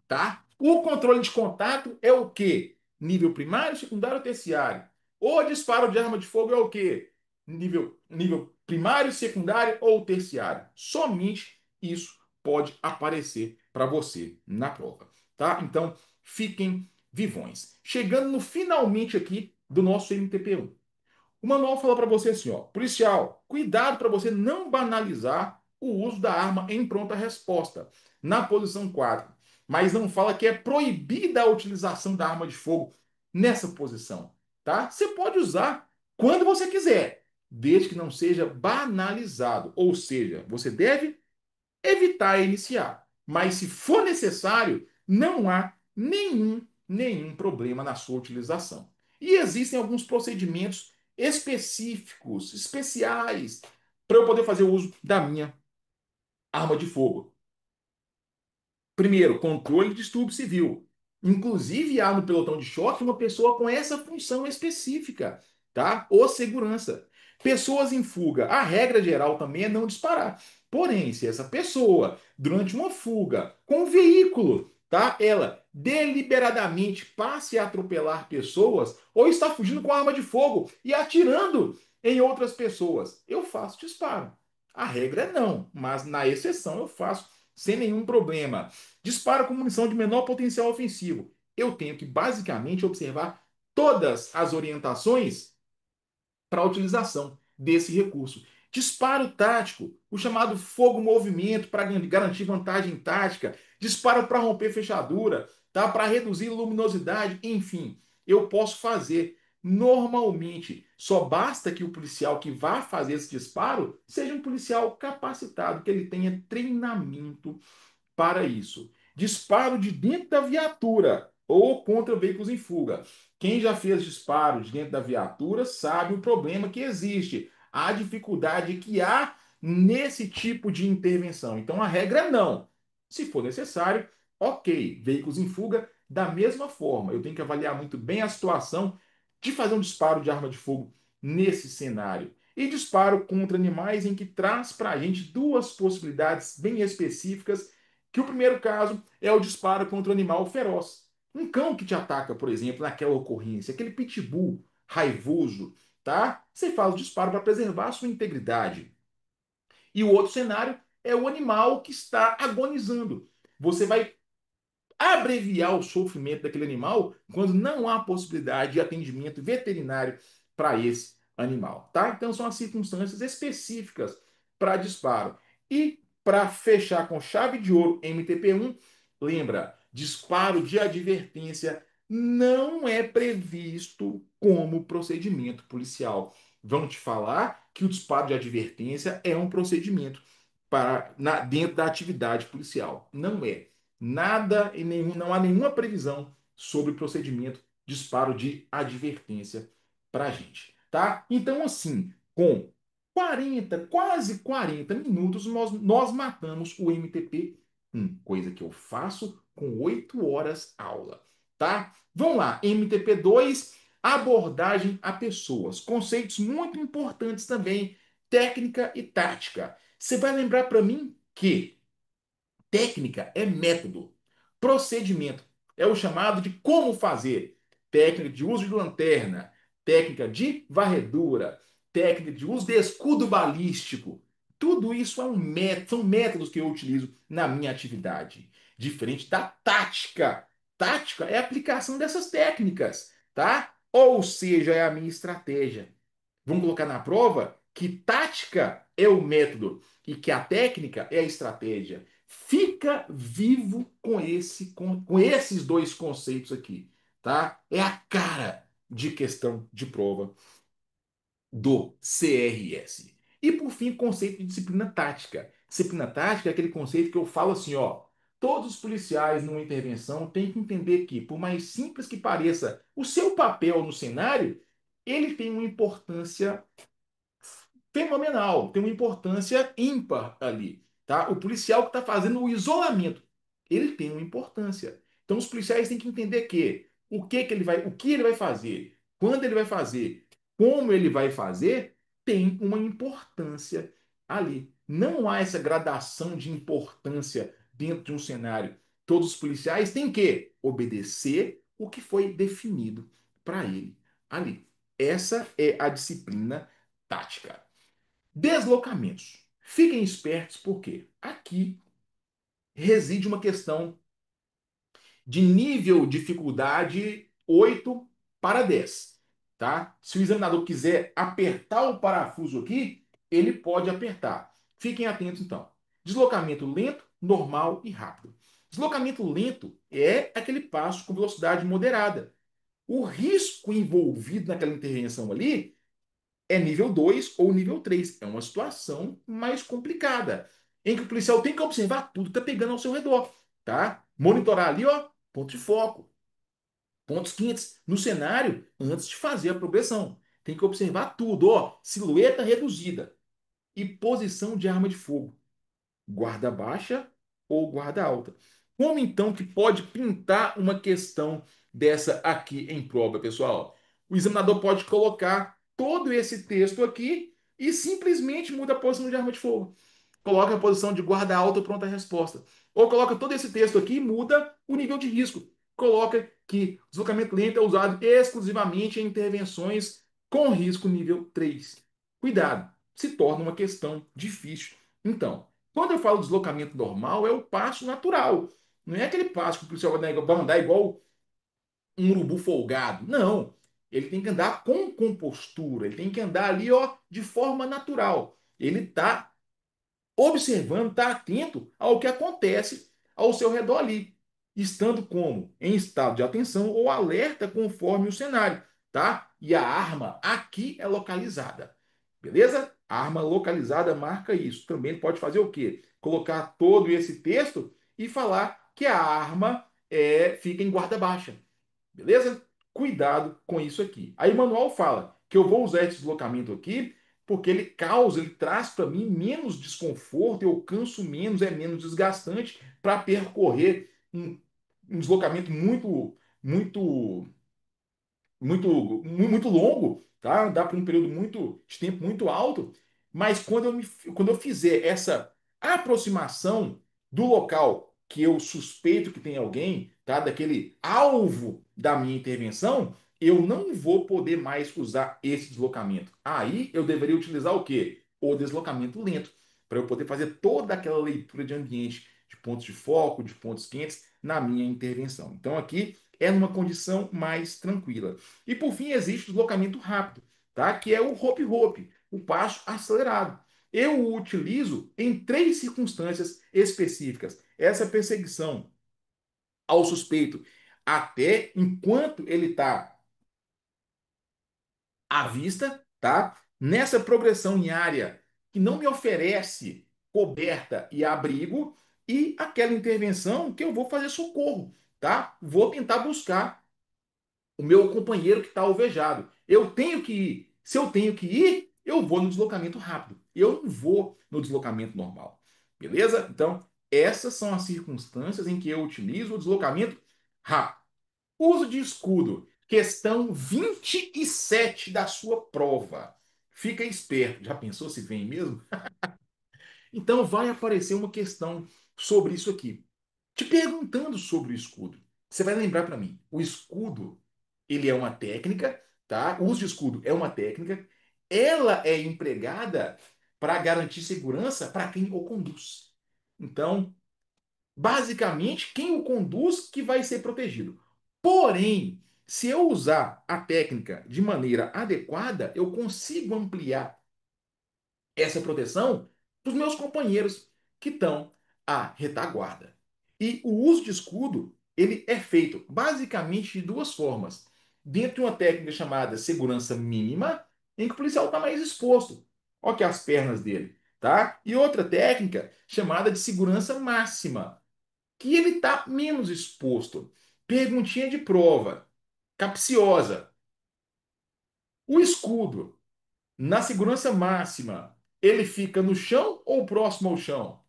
tá? O controle de contato é o quê? Nível primário, secundário ou terciário? O disparo de arma de fogo é o quê? Nível primário, secundário ou terciário? Somente isso pode aparecer para você na prova, tá? Então, fiquem vivões. Chegando no finalmente aqui do nosso MTP1. O manual fala para você assim, ó, policial, cuidado para você não banalizar o uso da arma em pronta resposta, na posição 4. Mas não fala que é proibida a utilização da arma de fogo nessa posição, tá? Você pode usar quando você quiser, desde que não seja banalizado, ou seja, você deve evitar iniciar. Mas se for necessário, não há nenhum problema na sua utilização. E existem alguns procedimentos específicos, especiais, para eu poder fazer uso da minha arma de fogo. Primeiro, controle de distúrbio civil. Inclusive, há no pelotão de choque uma pessoa com essa função específica, tá? Ou segurança. Pessoas em fuga. A regra geral também é não disparar. Porém, se essa pessoa, durante uma fuga com um veículo, tá? Ela deliberadamente passe a atropelar pessoas ou está fugindo com arma de fogo e atirando em outras pessoas, eu faço disparo. A regra é não, mas na exceção eu faço sem nenhum problema. Disparo com munição de menor potencial ofensivo. Eu tenho que basicamente observar todas as orientações para a utilização desse recurso. Disparo tático, o chamado fogo-movimento para garantir vantagem tática, disparo para romper fechadura, tá? Para reduzir luminosidade, enfim, eu posso fazer normalmente. Só basta que o policial que vá fazer esse disparo seja um policial capacitado, que ele tenha treinamento para isso. Disparo de dentro da viatura ou contra veículos em fuga. Quem já fez disparo de dentro da viatura sabe o problema que existe, a dificuldade que há nesse tipo de intervenção. Então a regra é não. Se for necessário, ok. Veículos em fuga, da mesma forma. Eu tenho que avaliar muito bem a situação de fazer um disparo de arma de fogo nesse cenário. E disparo contra animais em que traz para a gente duas possibilidades bem específicas, que o primeiro caso é o disparo contra um animal feroz. Um cão que te ataca, por exemplo, naquela ocorrência, aquele pitbull raivoso, tá? Você faz o disparo para preservar a sua integridade. E o outro cenário é o animal que está agonizando. Você vai abreviar o sofrimento daquele animal quando não há possibilidade de atendimento veterinário para esse animal, tá? Então são as circunstâncias específicas para disparo. E para fechar com chave de ouro MTP1, lembra, disparo de advertência não é previsto como procedimento policial. Vão te falar que o disparo de advertência é um procedimento dentro da atividade policial. Não é nada e nenhum, não há nenhuma previsão sobre o procedimento disparo de advertência para a gente, tá? Então, assim, com 40, quase 40 minutos, nós matamos o MTP 1, coisa que eu faço com 8 horas aula, tá? Vamos lá, MTP 2, abordagem a pessoas. Conceitos muito importantes também, técnica e tática. Você vai lembrar para mim que técnica é método. Procedimento é o chamado de como fazer. Técnica de uso de lanterna, técnica de varredura, técnica de uso de escudo balístico. Tudo isso é são métodos que eu utilizo na minha atividade. Diferente da tática. Tática é a aplicação dessas técnicas, tá? Ou seja, é a minha estratégia. Vamos colocar na prova que tática é o método e que a técnica é a estratégia. Fica vivo com esses dois conceitos aqui, tá? É a cara de questão de prova do CRS. E por fim, conceito de disciplina tática. Disciplina tática é aquele conceito que eu falo assim, ó, todos os policiais numa intervenção têm que entender que, por mais simples que pareça o seu papel no cenário, ele tem uma importância fenomenal, tem uma importância ímpar ali, tá? O policial que está fazendo o isolamento, ele tem uma importância. Então os policiais têm que entender que o que ele vai fazer, quando ele vai fazer, como ele vai fazer, tem uma importância ali. Não há essa gradação de importância dentro de um cenário. Todos os policiais têm que obedecer o que foi definido para ele ali. Essa é a disciplina tática. Deslocamentos. Fiquem espertos, porque aqui reside uma questão de nível de dificuldade 8 para 10. Tá? Se o examinador quiser apertar o parafuso aqui, ele pode apertar. Fiquem atentos então. Deslocamento lento, normal e rápido. Deslocamento lento é aquele passo com velocidade moderada. O risco envolvido naquela intervenção ali é nível 2 ou nível 3. É uma situação mais complicada, em que o policial tem que observar tudo que está pegando ao seu redor, tá? Monitorar ali, ó, ponto de foco, pontos quentes no cenário antes de fazer a progressão. Tem que observar tudo, ó, silhueta reduzida e posição de arma de fogo, guarda baixa ou guarda alta. Como então que pode pintar uma questão dessa aqui em prova, pessoal? O examinador pode colocar todo esse texto aqui e simplesmente muda a posição de arma de fogo. Coloca a posição de guarda alta pronta a resposta. Ou coloca todo esse texto aqui e muda o nível de risco. Coloca que deslocamento lento é usado exclusivamente em intervenções com risco nível 3. Cuidado, se torna uma questão difícil. Então, quando eu falo deslocamento normal, é o passo natural. Não é aquele passo que o policial vai andar igual um urubu folgado. Não. Ele tem que andar com compostura. Ele tem que andar ali, ó, de forma natural. Ele está observando, está atento ao que acontece ao seu redor ali, estando como? Em estado de atenção ou alerta conforme o cenário, tá? E a arma aqui é localizada, beleza? A arma localizada marca isso. Também pode fazer o quê? Colocar todo esse texto e falar que a arma fica em guarda baixa. Beleza? Cuidado com isso aqui. Aí o manual fala que eu vou usar esse deslocamento aqui porque ele traz para mim menos desconforto, eu canso menos, é menos desgastante para percorrer um deslocamento muito longo, tá? Dá para um período de tempo muito alto, mas quando eu fizer essa aproximação do local que eu suspeito que tem alguém, tá? Daquele alvo da minha intervenção, eu não vou poder mais usar esse deslocamento. Aí eu deveria utilizar o quê? O deslocamento lento, para eu poder fazer toda aquela leitura de ambiente, de pontos de foco, de pontos quentes na minha intervenção. Então aqui é numa condição mais tranquila. E por fim, existe o deslocamento rápido, tá? Que é o hop-hop, o passo acelerado. Eu o utilizo em três circunstâncias específicas. Essa perseguição ao suspeito, até enquanto ele está à vista, tá? Nessa progressão em área que não me oferece coberta e abrigo, e aquela intervenção que eu vou fazer socorro, tá? Vou tentar buscar o meu companheiro que está alvejado. Eu tenho que ir. Se eu tenho que ir, eu vou no deslocamento rápido. Eu não vou no deslocamento normal. Beleza? Então, essas são as circunstâncias em que eu utilizo o deslocamento rápido. Uso de escudo. Questão 27 da sua prova. Fica esperto. Já pensou se vem mesmo? Então, vai aparecer uma questão sobre isso aqui te perguntando sobre o escudo. Você vai lembrar para mim, o escudo, ele é uma técnica, tá? O uso de escudo é uma técnica. Ela é empregada para garantir segurança para quem o conduz. Então, basicamente, quem o conduz que vai ser protegido. Porém, se eu usar a técnica de maneira adequada, eu consigo ampliar essa proteção para os meus companheiros que estão a retaguarda. E o uso de escudo, ele é feito basicamente de duas formas. Dentro de uma técnica chamada segurança mínima, em que o policial está mais exposto. Olha aqui as pernas dele, tá? E outra técnica chamada de segurança máxima, que ele está menos exposto. Perguntinha de prova, capciosa. O escudo, na segurança máxima, ele fica no chão ou próximo ao chão?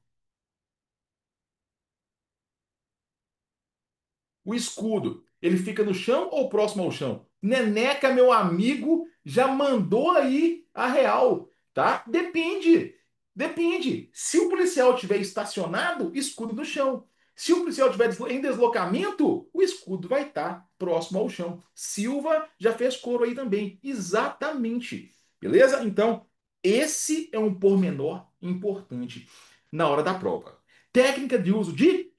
O escudo, ele fica no chão ou próximo ao chão? Neneca, meu amigo, já mandou aí a real, tá? Depende. Depende. Se o policial estiver estacionado, escudo no chão. Se o policial estiver em deslocamento, o escudo vai estar próximo ao chão. Silva já fez coro aí também. Exatamente. Beleza? Então, esse é um pormenor importante na hora da prova. Técnica de uso de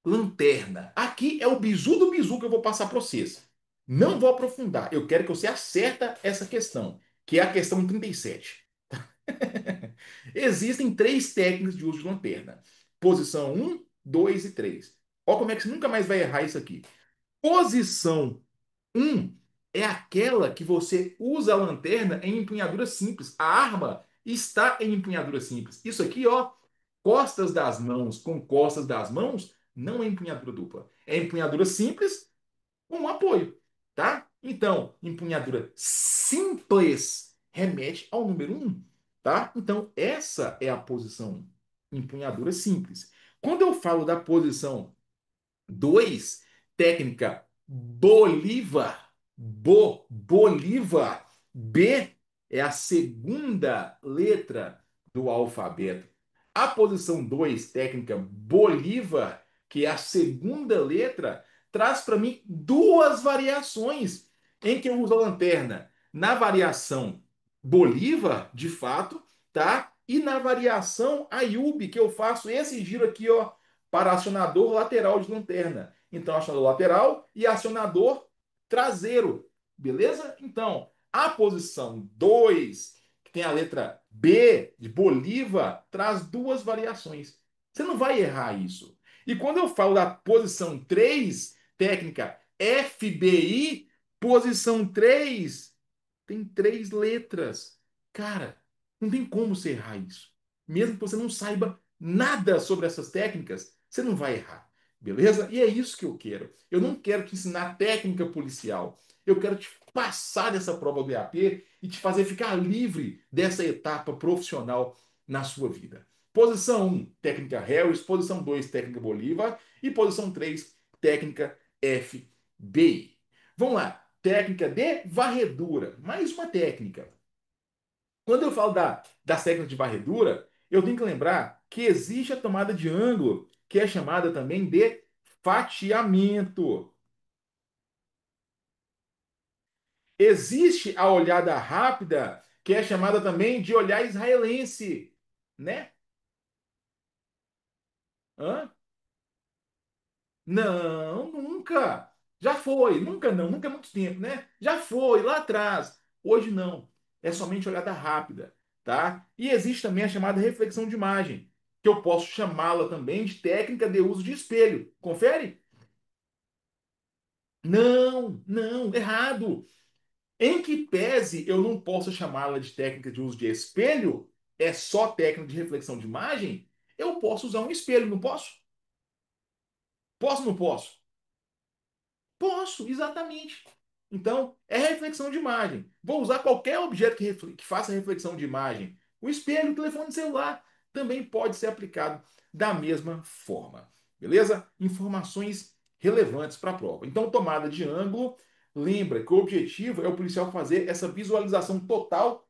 lanterna. Aqui é o bizu do bizu que eu vou passar para vocês. Não vou aprofundar. Eu quero que você acerta essa questão, que é a questão 37. Existem três técnicas de uso de lanterna. Posição um, 2 e 3. Olha como é que você nunca mais vai errar isso aqui. Posição um é aquela que você usa a lanterna em empunhadura simples. A arma está em empunhadura simples. Isso aqui, ó, costas das mãos com costas das mãos, não é empunhadura dupla. É empunhadura simples com um apoio, tá? Então, empunhadura simples remete ao número um, tá? Então, essa é a posição 1, empunhadura simples. Quando eu falo da posição 2, técnica Bolívar. Bolívar. B é a segunda letra do alfabeto. A posição 2, técnica Bolívar, que é a segunda letra, traz para mim duas variações em que eu uso a lanterna. Na variação Bolívar, de fato, tá? E na variação Ayub, que eu faço esse giro aqui, ó, para acionador lateral de lanterna. Então, acionador lateral e acionador traseiro. Beleza? Então, a posição 2, que tem a letra B de Bolívar, traz duas variações. Você não vai errar isso. E quando eu falo da posição 3, técnica FBI, posição 3 tem três letras. Cara, não tem como você errar isso. Mesmo que você não saiba nada sobre essas técnicas, você não vai errar. Beleza? E é isso que eu quero. Eu não quero te ensinar técnica policial. Eu quero te passar dessa prova do EAP e te fazer ficar livre dessa etapa profissional na sua vida. Posição um, técnica Harris. Posição 2, técnica Bolívar. E posição 3, técnica FBI. Vamos lá. Técnica de varredura. Mais uma técnica. Quando eu falo das técnicas de varredura, eu tenho que lembrar que existe a tomada de ângulo, que é chamada também de fatiamento. Existe a olhada rápida, que é chamada também de olhar israelense, né? Hã? Não, nunca. Já foi. Nunca não. Nunca é muito tempo, né? Já foi, lá atrás. Hoje não. É somente olhada rápida, tá? E existe também a chamada reflexão de imagem, que eu posso chamá-la também de técnica de uso de espelho. Confere? Não, não, errado. Em que pese eu não posso chamá-la de técnica de uso de espelho, é só técnica de reflexão de imagem, eu posso usar um espelho, não posso? Posso ou não posso? Posso, exatamente. Então, é reflexão de imagem. Vou usar qualquer objeto que faça reflexão de imagem. O espelho, o telefone celular, também pode ser aplicado da mesma forma. Beleza? Informações relevantes para a prova. Então, tomada de ângulo. Lembra que o objetivo é o policial fazer essa visualização total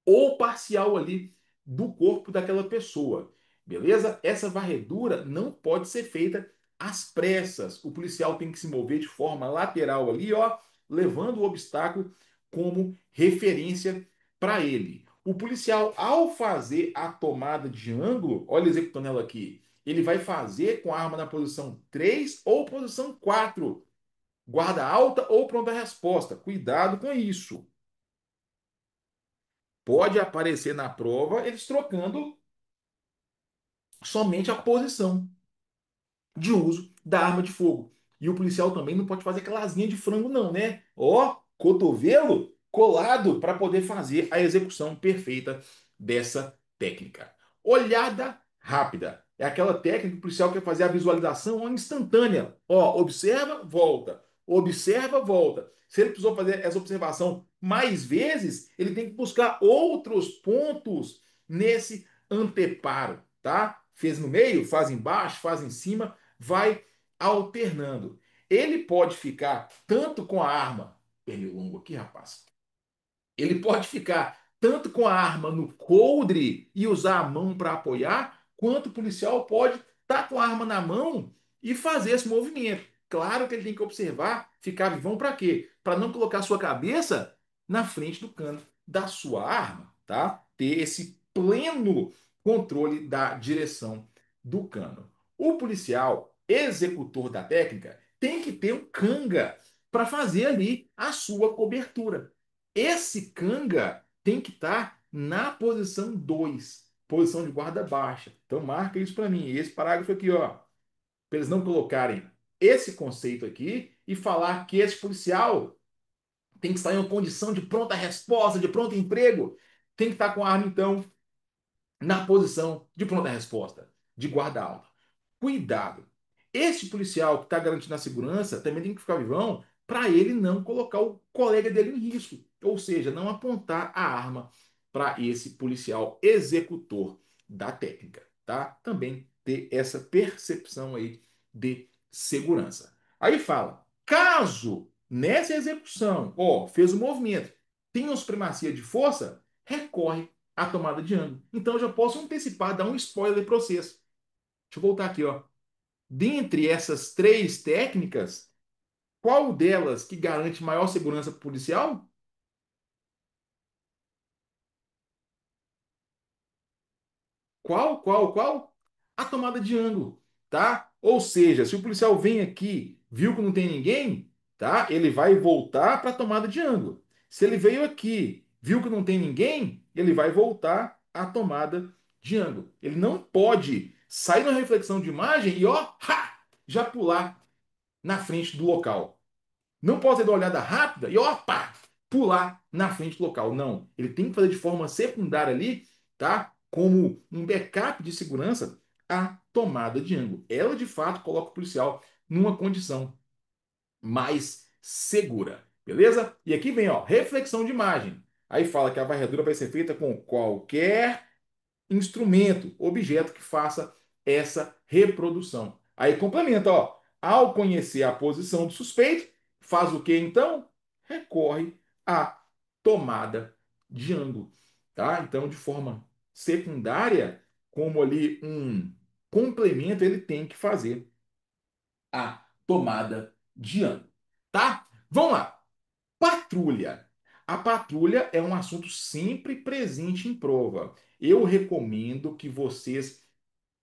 ou parcial ali do corpo daquela pessoa. Beleza? Essa varredura não pode ser feita às pressas. O policial tem que se mover de forma lateral ali, ó, levando o obstáculo como referência para ele. O policial, ao fazer a tomada de ângulo, olha executando ela aqui, ele vai fazer com a arma na posição 3 ou posição 4, guarda alta ou pronta resposta. Cuidado com isso. Pode aparecer na prova eles trocando somente a posição de uso da arma de fogo. E o policial também não pode fazer aquela asinha de frango, não, né? Ó, cotovelo colado para poder fazer a execução perfeita dessa técnica. Olhada rápida. É aquela técnica que o policial quer fazer a visualização instantânea. Ó, observa, volta. Observa, volta. Se ele precisou fazer essa observação mais vezes, ele tem que buscar outros pontos nesse anteparo, tá? Fez no meio, faz embaixo, faz em cima, vai alternando. Ele pode ficar tanto com a arma, pernilongo aqui, rapaz. Ele pode ficar tanto com a arma no coldre e usar a mão para apoiar, quanto o policial pode estar com a arma na mão e fazer esse movimento. Claro que ele tem que observar, ficar vivão para quê? Para não colocar sua cabeça na frente do cano da sua arma, tá? Ter esse pleno controle da direção do cano. O policial executor da técnica tem que ter um canga para fazer ali a sua cobertura. Esse canga tem que estar na posição 2, posição de guarda baixa. Então marca isso para mim, esse parágrafo aqui, ó, para eles não colocarem esse conceito aqui e falar que esse policial tem que estar em uma condição de pronta resposta, de pronto emprego, tem que estar com a arma então na posição de pronta resposta, de guarda alta. Cuidado. Este policial que está garantindo a segurança também tem que ficar vivão para ele não colocar o colega dele em risco. Ou seja, não apontar a arma para esse policial executor da técnica, tá? Também ter essa percepção aí de segurança. Aí fala, caso nessa execução, ó, fez o movimento, tenha supremacia de força, recorre à tomada de ângulo. Então eu já posso antecipar, dar um spoiler para vocês. Deixa eu voltar aqui, ó. Dentre essas três técnicas, qual delas que garante maior segurança policial? Qual? A tomada de ângulo, tá? Ou seja, se o policial vem aqui, viu que não tem ninguém, tá? Ele vai voltar para a tomada de ângulo. Se ele veio aqui, viu que não tem ninguém, ele vai voltar à tomada de ângulo. Ele não pode sair na reflexão de imagem e ó, ha, já pular na frente do local. Não pode dar uma olhada rápida e opa, pular na frente do local. Não. Ele tem que fazer de forma secundária ali, tá? Como um backup de segurança, a tomada de ângulo. Ela de fato coloca o policial numa condição mais segura. Beleza? E aqui vem, ó, reflexão de imagem. Aí fala que a varredura vai ser feita com qualquer instrumento, objeto que faça essa reprodução. Aí complementa, ó, ao conhecer a posição do suspeito, faz o que então? Recorre à tomada de ângulo, tá? Então, de forma secundária, como ali um complemento, ele tem que fazer a tomada de ângulo, tá? Vamos lá. Patrulha. A patrulha é um assunto sempre presente em prova. Eu recomendo que vocês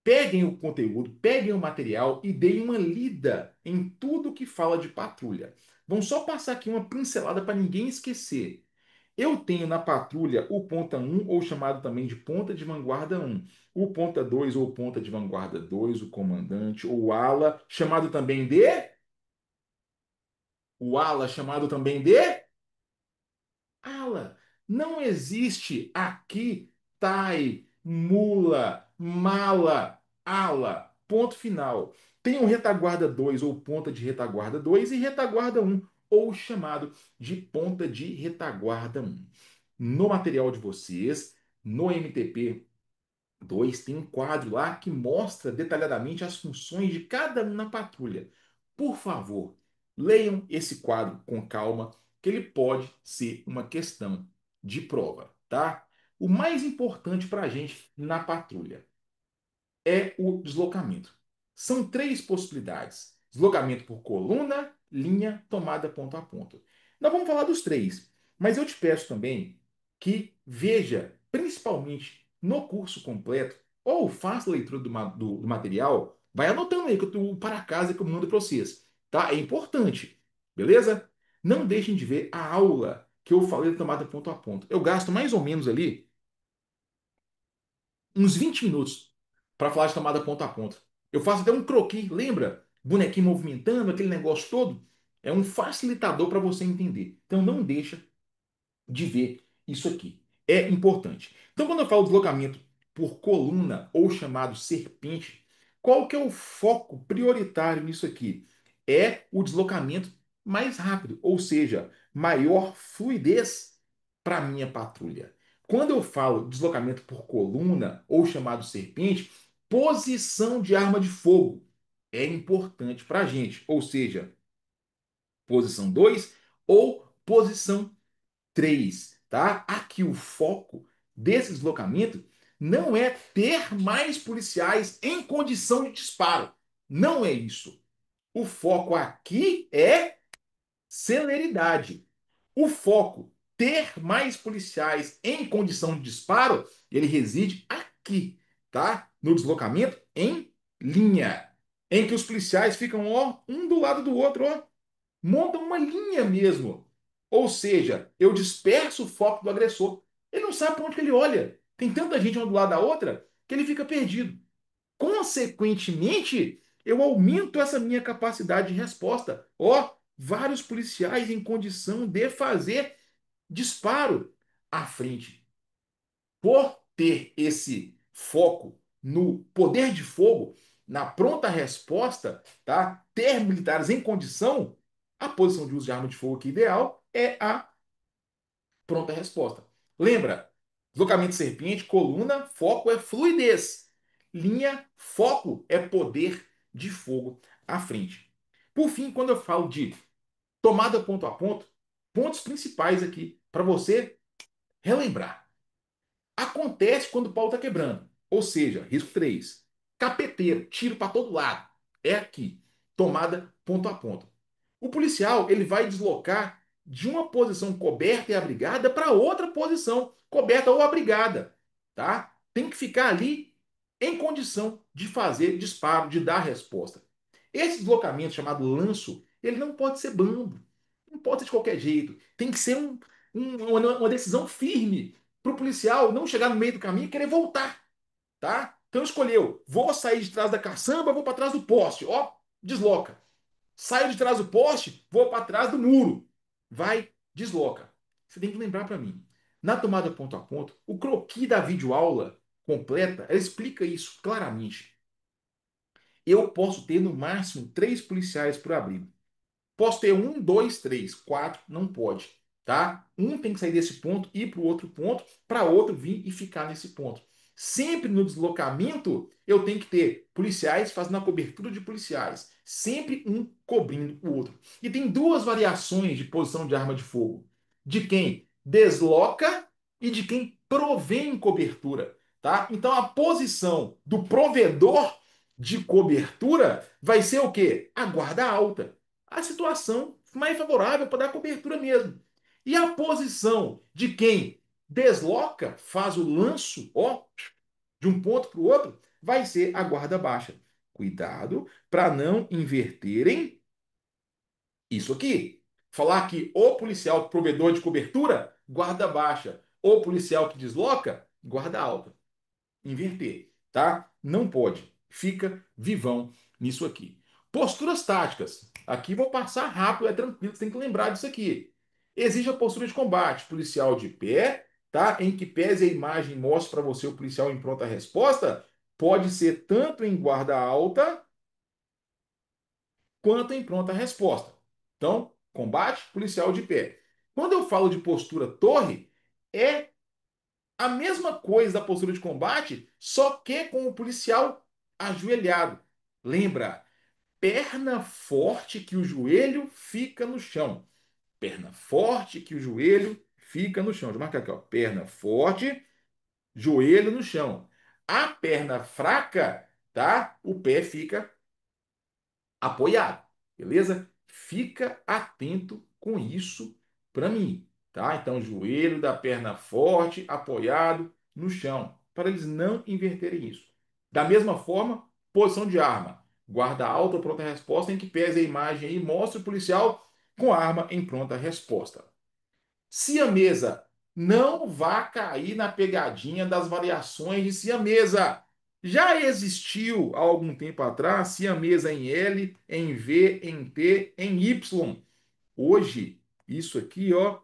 peguem o conteúdo, peguem o material e deem uma lida em tudo que fala de patrulha. Vamos só passar aqui uma pincelada para ninguém esquecer. Eu tenho na patrulha o ponta um ou chamado também de ponta de vanguarda um, o ponta 2 ou ponta de vanguarda 2, o comandante, ou o ala, chamado também de. O ala, chamado também de. Ala, não existe aqui tai, mula, mala, ala. Ponto final. Tem o retaguarda 2 ou ponta de retaguarda 2 e retaguarda um ou chamado de ponta de retaguarda um. No material de vocês, no MTP 2 tem um quadro lá que mostra detalhadamente as funções de cada um na patrulha. Por favor, leiam esse quadro com calma, que ele pode ser uma questão de prova, tá? O mais importante para a gente na patrulha é o deslocamento. São três possibilidades: deslocamento por coluna, linha, tomada ponto a ponto. Nós vamos falar dos três, mas eu te peço também que veja, principalmente no curso completo, ou faça a leitura do material, vai anotando aí que eu para casa que eu mando para vocês, tá? É importante, beleza? Não deixem de ver a aula que eu falei da tomada ponto a ponto. Eu gasto mais ou menos ali uns 20 minutos para falar de tomada ponto a ponto. Eu faço até um croquis, lembra? Bonequinho movimentando, aquele negócio todo. É um facilitador para você entender. Então não deixa de ver isso aqui. É importante. Então, quando eu falo deslocamento por coluna ou chamado serpente, qual que é o foco prioritário nisso aqui? É o deslocamento mais rápido, ou seja, maior fluidez para minha patrulha. Quando eu falo deslocamento por coluna ou chamado serpente, posição de arma de fogo é importante para a gente, ou seja, posição 2 ou posição 3, tá? Aqui o foco desse deslocamento não é ter mais policiais em condição de disparo. Não é isso. O foco aqui é celeridade. O foco ter mais policiais em condição de disparo, ele reside aqui, tá? No deslocamento em linha, em que os policiais ficam ó, um do lado do outro, ó, montam uma linha mesmo. Ou seja, eu disperso o foco do agressor. Ele não sabe para onde que ele olha. Tem tanta gente uma do lado da outra que ele fica perdido. Consequentemente, eu aumento essa minha capacidade de resposta. Ó, vários policiais em condição de fazer disparo à frente. Por ter esse foco no poder de fogo, na pronta resposta, tá? Ter militares em condição, a posição de uso de arma de fogo aqui ideal é a pronta resposta. Lembra? Deslocamento serpente, coluna, foco é fluidez. Linha, foco é poder de fogo à frente. Por fim, quando eu falo de tomada ponto a ponto, pontos principais aqui para você relembrar. Acontece quando o pau está quebrando. Ou seja, risco 3. Capeteiro, tiro para todo lado. É aqui. Tomada ponto a ponto. O policial ele vai deslocar de uma posição coberta e abrigada para outra posição coberta ou abrigada, tá? Tem que ficar ali em condição de fazer disparo, de dar resposta. Esse deslocamento chamado lanço, ele não pode ser bambo, não pode ser de qualquer jeito. Tem que ser uma decisão firme para o policial não chegar no meio do caminho e querer voltar, tá? Então escolheu, vou sair de trás da caçamba, vou para trás do poste, ó, desloca. Saio de trás do poste, vou para trás do muro. Vai, desloca. Você tem que lembrar para mim. Na tomada ponto a ponto, o croquis da videoaula completa, ela explica isso claramente. Eu posso ter no máximo 3 policiais por abrigo. Posso ter um, dois, três, quatro, não pode, tá? Um tem que sair desse ponto, ir para o outro ponto, para outro vir e ficar nesse ponto. Sempre no deslocamento, eu tenho que ter policiais fazendo a cobertura de policiais. Sempre um cobrindo o outro. E tem duas variações de posição de arma de fogo: de quem desloca e de quem provém cobertura, tá? Então a posição do provedor de cobertura vai ser o quê? A guarda alta, a situação mais favorável para dar cobertura mesmo. E a posição de quem desloca, faz o lanço, ó, de um ponto para o outro, vai ser a guarda baixa. Cuidado para não inverterem isso aqui. Falar que o policial provedor de cobertura, guarda baixa, o policial que desloca, guarda alta. Inverter, tá? Não pode. Fica vivão nisso aqui. Posturas táticas. Aqui vou passar rápido, é tranquilo, você tem que lembrar disso aqui. Exige a postura de combate, policial de pé, tá? Em que pese a imagem mostre para você o policial em pronta resposta, pode ser tanto em guarda alta quanto em pronta resposta. Então, combate, policial de pé. Quando eu falo de postura torre, é a mesma coisa da postura de combate, só que com o policial ajoelhado. Lembra? Perna forte que o joelho fica no chão. Perna forte que o joelho fica no chão. Deixa eu marcar aqui, ó. Perna forte, joelho no chão. A perna fraca, tá? O pé fica apoiado, beleza? Fica atento com isso para mim, tá? Então, joelho da perna forte, apoiado no chão, para eles não inverterem isso. Da mesma forma, posição de arma. Guarda alta, pronta resposta, em que pese a imagem e mostre o policial com a arma em pronta resposta. Siamesa, não vá cair na pegadinha das variações de siamesa. Já existiu há algum tempo atrás siamesa em L, em V, em T, em Y. Hoje, isso aqui, ó,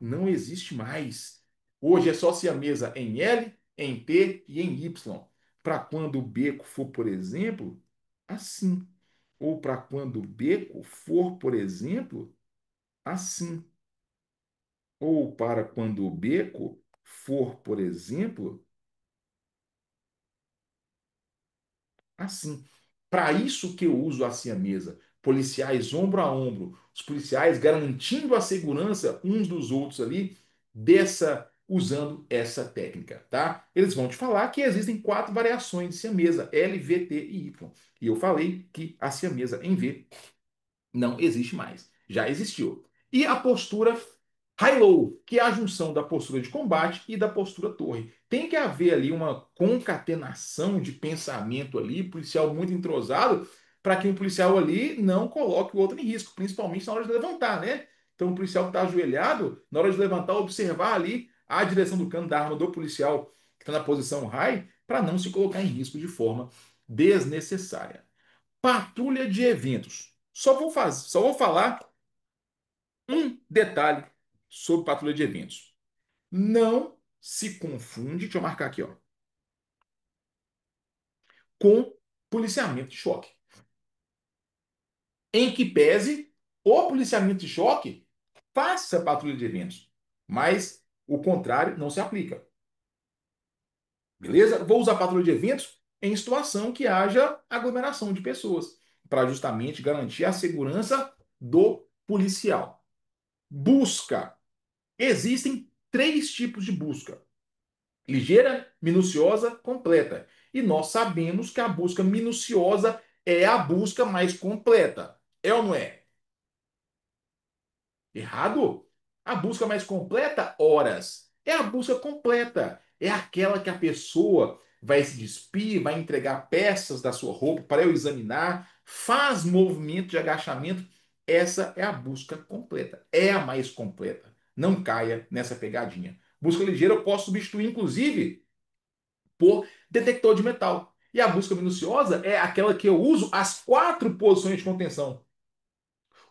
não existe mais. Hoje é só siamesa em L, em T e em Y. Para quando o beco for, por exemplo, assim. Ou para quando o beco for, por exemplo, assim. Ou para quando o beco for, por exemplo, assim. Para isso que eu uso a siamesa. Policiais ombro a ombro, os policiais garantindo a segurança uns dos outros ali, dessa usando essa técnica, tá? Eles vão te falar que existem quatro variações de siamesa, L, V, T e Y. E eu falei que a siamesa em V não existe mais. Já existiu. E a postura high-low, que é a junção da postura de combate e da postura torre. Tem que haver ali uma concatenação de pensamento ali, policial muito entrosado, para que um policial ali não coloque o outro em risco, principalmente na hora de levantar, né? Então, o policial que está ajoelhado, na hora de levantar, observar ali a direção do cano da arma do policial que está na posição high, para não se colocar em risco de forma desnecessária. Patrulha de eventos. Só vou falar um detalhe sobre patrulha de eventos. Não se confunde, deixa eu marcar aqui, ó, com policiamento de choque. Em que pese o policiamento de choque faça patrulha de eventos, mas o contrário não se aplica. Beleza? Vou usar patrulha de eventos em situação que haja aglomeração de pessoas, para justamente garantir a segurança do policial. Busca. Existem três tipos de busca: ligeira, minuciosa, completa. E nós sabemos que a busca minuciosa é a busca mais completa. É ou não é? Errado? A busca mais completa, horas. É a busca completa. É aquela que a pessoa vai se despir, vai entregar peças da sua roupa para eu examinar, faz movimento de agachamento. Essa é a busca completa. É a mais completa. Não caia nessa pegadinha. Busca ligeira eu posso substituir, inclusive, por detector de metal. E a busca minuciosa é aquela que eu uso as quatro posições de contenção.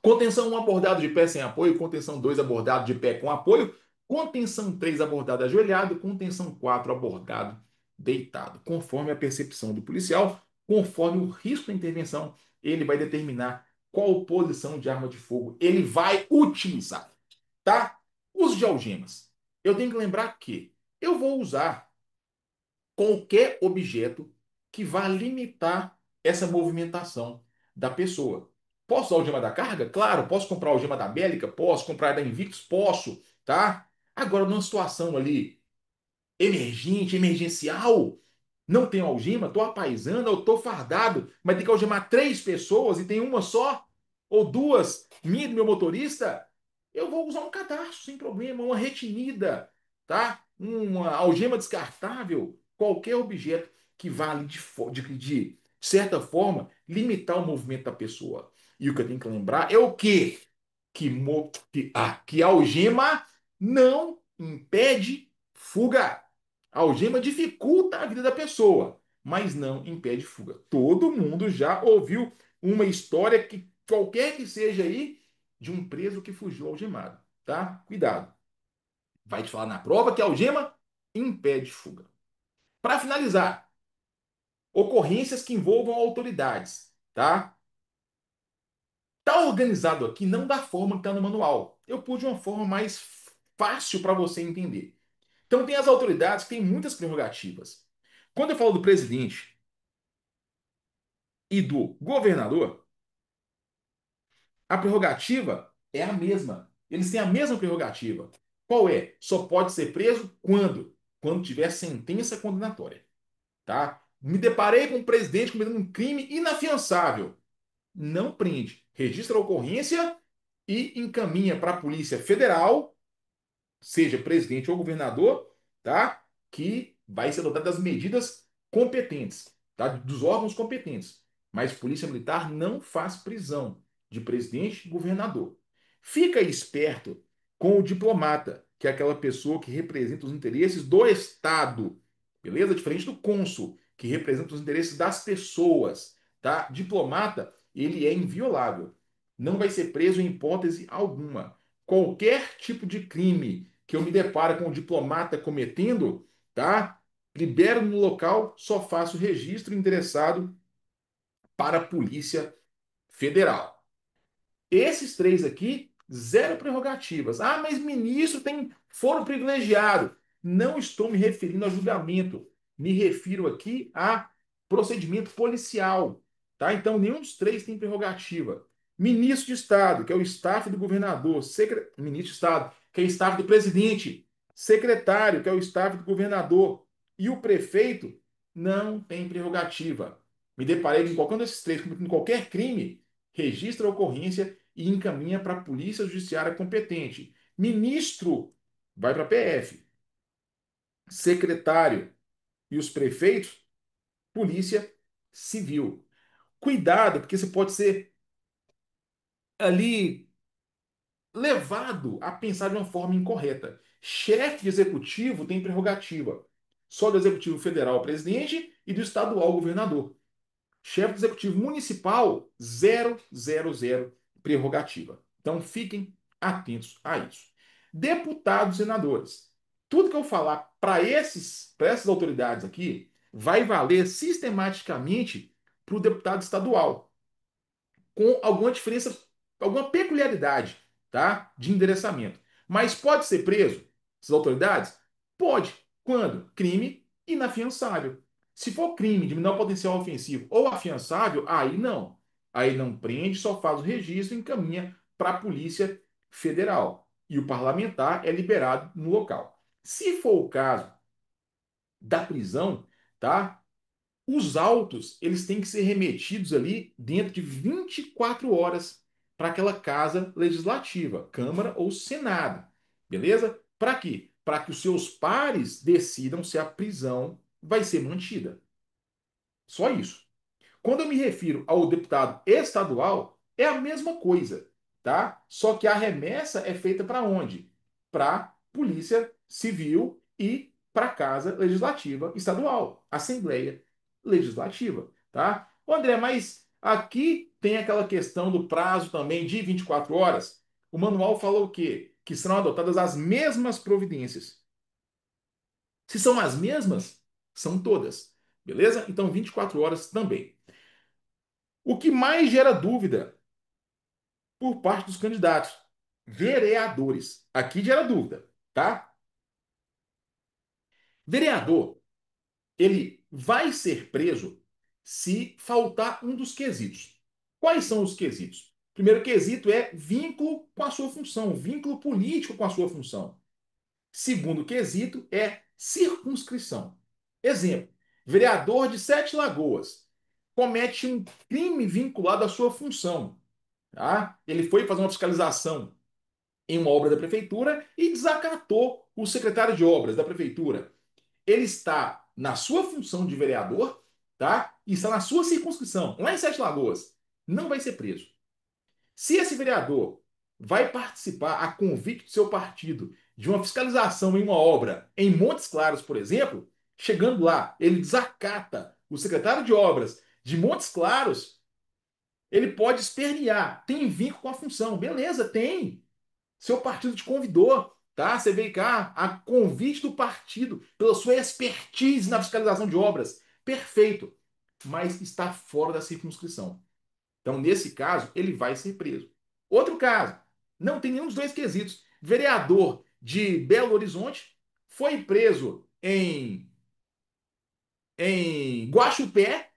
Contenção um abordado de pé sem apoio, contenção 2 abordado de pé com apoio, contenção 3 abordado ajoelhado, contenção 4 abordado deitado. Conforme a percepção do policial, conforme o risco da intervenção, ele vai determinar qual posição de arma de fogo ele vai utilizar, tá? Uso de algemas. Eu tenho que lembrar que eu vou usar qualquer objeto que vá limitar essa movimentação da pessoa. Posso usar o gema da carga? Claro. Posso comprar o gema da Bélica? Posso. Comprar da Invictus? Posso, tá? Agora, numa situação ali emergente, emergencial, não tenho algema, tô apaisando, eu tô fardado, mas tem que algemar três pessoas e tem uma só, ou duas, minha e do meu motorista, eu vou usar um cadarço sem problema, uma retinida, tá? Uma algema descartável, qualquer objeto que vale de certa forma limitar o movimento da pessoa. E o que eu tenho que lembrar é o quê? Que a algema não impede fuga. A algema dificulta a vida da pessoa, mas não impede fuga. Todo mundo já ouviu uma história que qualquer que seja aí de um preso que fugiu algemado, tá? Cuidado. Vai te falar na prova que a algema impede fuga. Para finalizar, ocorrências que envolvam autoridades, tá? Tá organizado aqui não da forma que está no manual. Eu pus de uma forma mais fácil para você entender. Então tem as autoridades que têm muitas prerrogativas. Quando eu falo do presidente e do governador, a prerrogativa é a mesma. Eles têm a mesma prerrogativa. Qual é? Só pode ser preso quando? Quando tiver sentença condenatória, tá? Me deparei com um presidente cometendo um crime inafiançável. Não prende, registra a ocorrência e encaminha para a Polícia Federal, seja presidente ou governador, tá? Que vai ser adotada das medidas competentes, tá? Dos órgãos competentes. Mas Polícia Militar não faz prisão de presidente e governador. Fica esperto com o diplomata, que é aquela pessoa que representa os interesses do Estado, beleza? Diferente do cônsul, que representa os interesses das pessoas, tá? Diplomata, ele é inviolável. Não vai ser preso em hipótese alguma. Qualquer tipo de crime que eu me deparo com o diplomata cometendo, tá? Libero no local, só faço registro endereçado para a Polícia Federal. Esses três aqui, zero prerrogativas. Ah, mas ministro tem foro privilegiado. Não estou me referindo a julgamento. Me refiro aqui a procedimento policial. Tá? Então, nenhum dos três tem prerrogativa. Ministro de Estado, que é o staff do governador. Ministro de Estado, que é o staff do presidente. Secretário, que é o staff do governador. E o prefeito não tem prerrogativa. Me deparei com qualquer um desses três cometendo qualquer crime, registra a ocorrência e encaminha para a Polícia Judiciária competente. Ministro vai para a PF. Secretário e os prefeitos, Polícia Civil. Cuidado, porque você pode ser ali levado a pensar de uma forma incorreta. Chefe de executivo tem prerrogativa. Só do executivo federal, presidente, e do estadual, governador. Chefe do executivo municipal, zero, zero, zero prerrogativa. Então fiquem atentos a isso. Deputados e senadores. Tudo que eu falar para essas autoridades aqui vai valer sistematicamente para o deputado estadual, com alguma diferença, alguma peculiaridade, tá? De endereçamento. Mas pode ser preso essas autoridades? Pode. Quando? Crime inafiançável. Se for crime de menor potencial ofensivo ou afiançável, aí não. Aí não prende, só faz o registro e encaminha para a Polícia Federal. E o parlamentar é liberado no local. Se for o caso da prisão, tá? Os autos, eles têm que ser remetidos ali dentro de 24 horas para aquela casa legislativa, Câmara ou Senado. Beleza? Para quê? Para que os seus pares decidam se a prisão vai ser mantida. Só isso. Quando eu me refiro ao deputado estadual, é a mesma coisa, tá? Só que a remessa é feita para onde? Para Polícia Civil e para a Casa Legislativa Estadual, Assembleia Legislativa, tá? Ô, André, mas aqui tem aquela questão do prazo também de 24 horas. O manual falou o quê? Que serão adotadas as mesmas providências. Se são as mesmas, são todas. Beleza? Então, 24 horas também. O que mais gera dúvida por parte dos candidatos, vereadores. Aqui gera dúvida, tá? Vereador, ele vai ser preso se faltar um dos quesitos. Quais são os quesitos? Primeiro quesito é vínculo com a sua função, vínculo político com a sua função. Segundo quesito é circunscrição. Exemplo: vereador de Sete Lagoas comete um crime vinculado à sua função. Tá? Ele foi fazer uma fiscalização em uma obra da prefeitura e desacatou o secretário de obras da prefeitura. Ele está na sua função de vereador, tá? E está na sua circunscrição, lá em Sete Lagoas. Não vai ser preso. Se esse vereador vai participar a convite do seu partido de uma fiscalização em uma obra em Montes Claros, por exemplo, chegando lá, ele desacata o secretário de obras de Montes Claros, ele pode espernear. Tem vínculo com a função. Beleza, tem. Seu partido te convidou, tá? Você veio cá a convite do partido, pela sua expertise na fiscalização de obras. Perfeito. Mas está fora da circunscrição. Então, nesse caso, ele vai ser preso. Outro caso, não tem nenhum dos dois quesitos. Vereador de Belo Horizonte foi preso em Guaxupé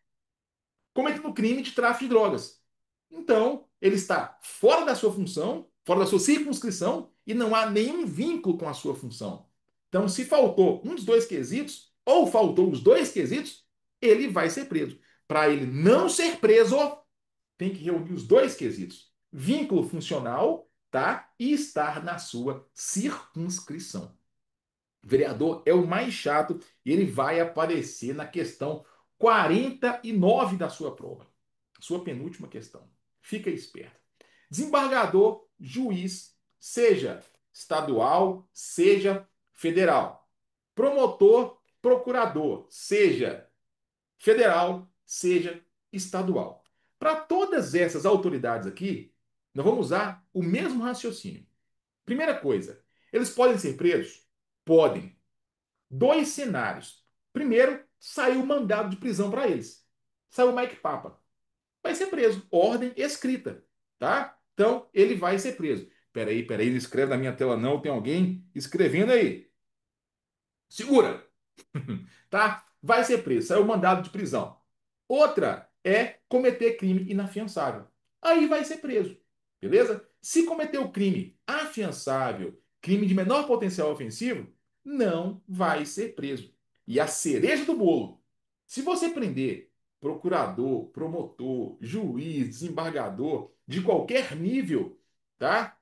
cometendo crime de tráfico de drogas. Então, ele está fora da sua função, fora da sua circunscrição e não há nenhum vínculo com a sua função. Então, se faltou um dos dois quesitos, ou faltou os dois quesitos, ele vai ser preso. Para ele não ser preso, tem que reunir os dois quesitos: vínculo funcional, tá? E estar na sua circunscrição. Vereador é o mais chato e ele vai aparecer na questão 49 da sua prova. Sua penúltima questão. Fica esperto. Desembargador, juiz, seja estadual, seja federal. Promotor, procurador, seja federal, seja estadual. Para todas essas autoridades aqui, nós vamos usar o mesmo raciocínio. Primeira coisa, eles podem ser presos? Podem. Dois cenários. Primeiro, saiu mandado de prisão para eles. Saiu o Mike Papa. Vai ser preso. Ordem escrita. Tá? Então, ele vai ser preso. Peraí, não escreve na minha tela não. Tem alguém escrevendo aí. Segura! Tá? Vai ser preso, saiu mandado de prisão. Outra é cometer crime inafiançável. Aí vai ser preso. Beleza? Se cometer o crime afiançável, crime de menor potencial ofensivo, não vai ser preso. E a cereja do bolo, se você prender procurador, promotor, juiz, desembargador, de qualquer nível, tá?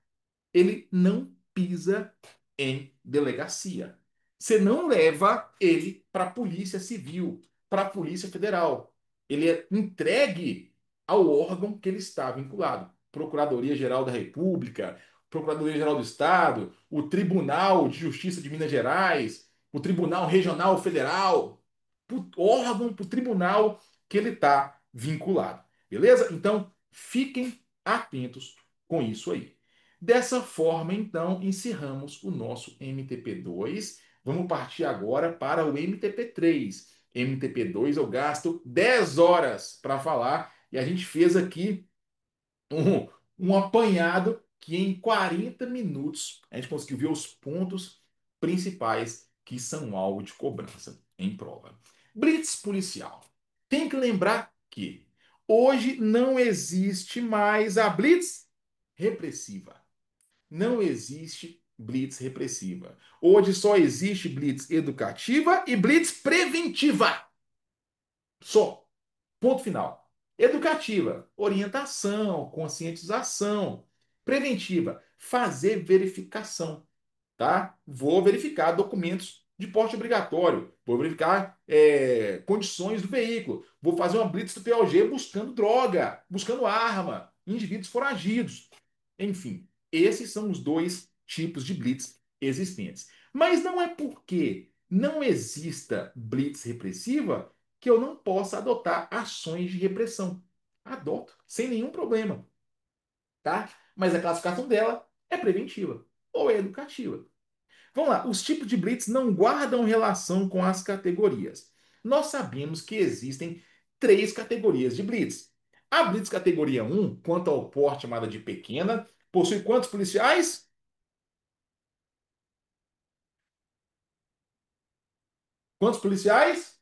Ele não pisa em delegacia. Você não leva ele para a Polícia Civil, para a Polícia Federal. Ele é entregue ao órgão que ele está vinculado. Procuradoria-Geral da República, Procuradoria-Geral do Estado, o Tribunal de Justiça de Minas Gerais, o Tribunal Regional Federal, pro órgão, para o tribunal que ele está vinculado. Beleza? Então, fiquem atentos com isso aí. Dessa forma, então, encerramos o nosso MTP2. Vamos partir agora para o MTP3. MTP2 eu gasto 10 horas para falar e a gente fez aqui um, um apanhado que em 40 minutos a gente conseguiu ver os pontos principais que são alvo de cobrança em prova. Blitz policial. Tem que lembrar que hoje não existe mais a blitz repressiva. Não existe blitz repressiva. Hoje só existe blitz educativa e blitz preventiva. Só. Ponto final. Educativa, orientação, conscientização. Preventiva, fazer verificação, tá? Vou verificar documentos de porte obrigatório, vou verificar condições do veículo, vou fazer uma blitz do PLG buscando droga, buscando arma, indivíduos foragidos. Enfim, esses são os dois tipos de blitz existentes. Mas não é porque não exista blitz repressiva que eu não possa adotar ações de repressão. Adoto, sem nenhum problema, tá? Mas a classificação dela é preventiva ou é educativa. Vamos lá, os tipos de blitz não guardam relação com as categorias. Nós sabemos que existem três categorias de blitz. A blitz categoria um, quanto ao porte chamada de pequena, possui quantos policiais? Quantos policiais?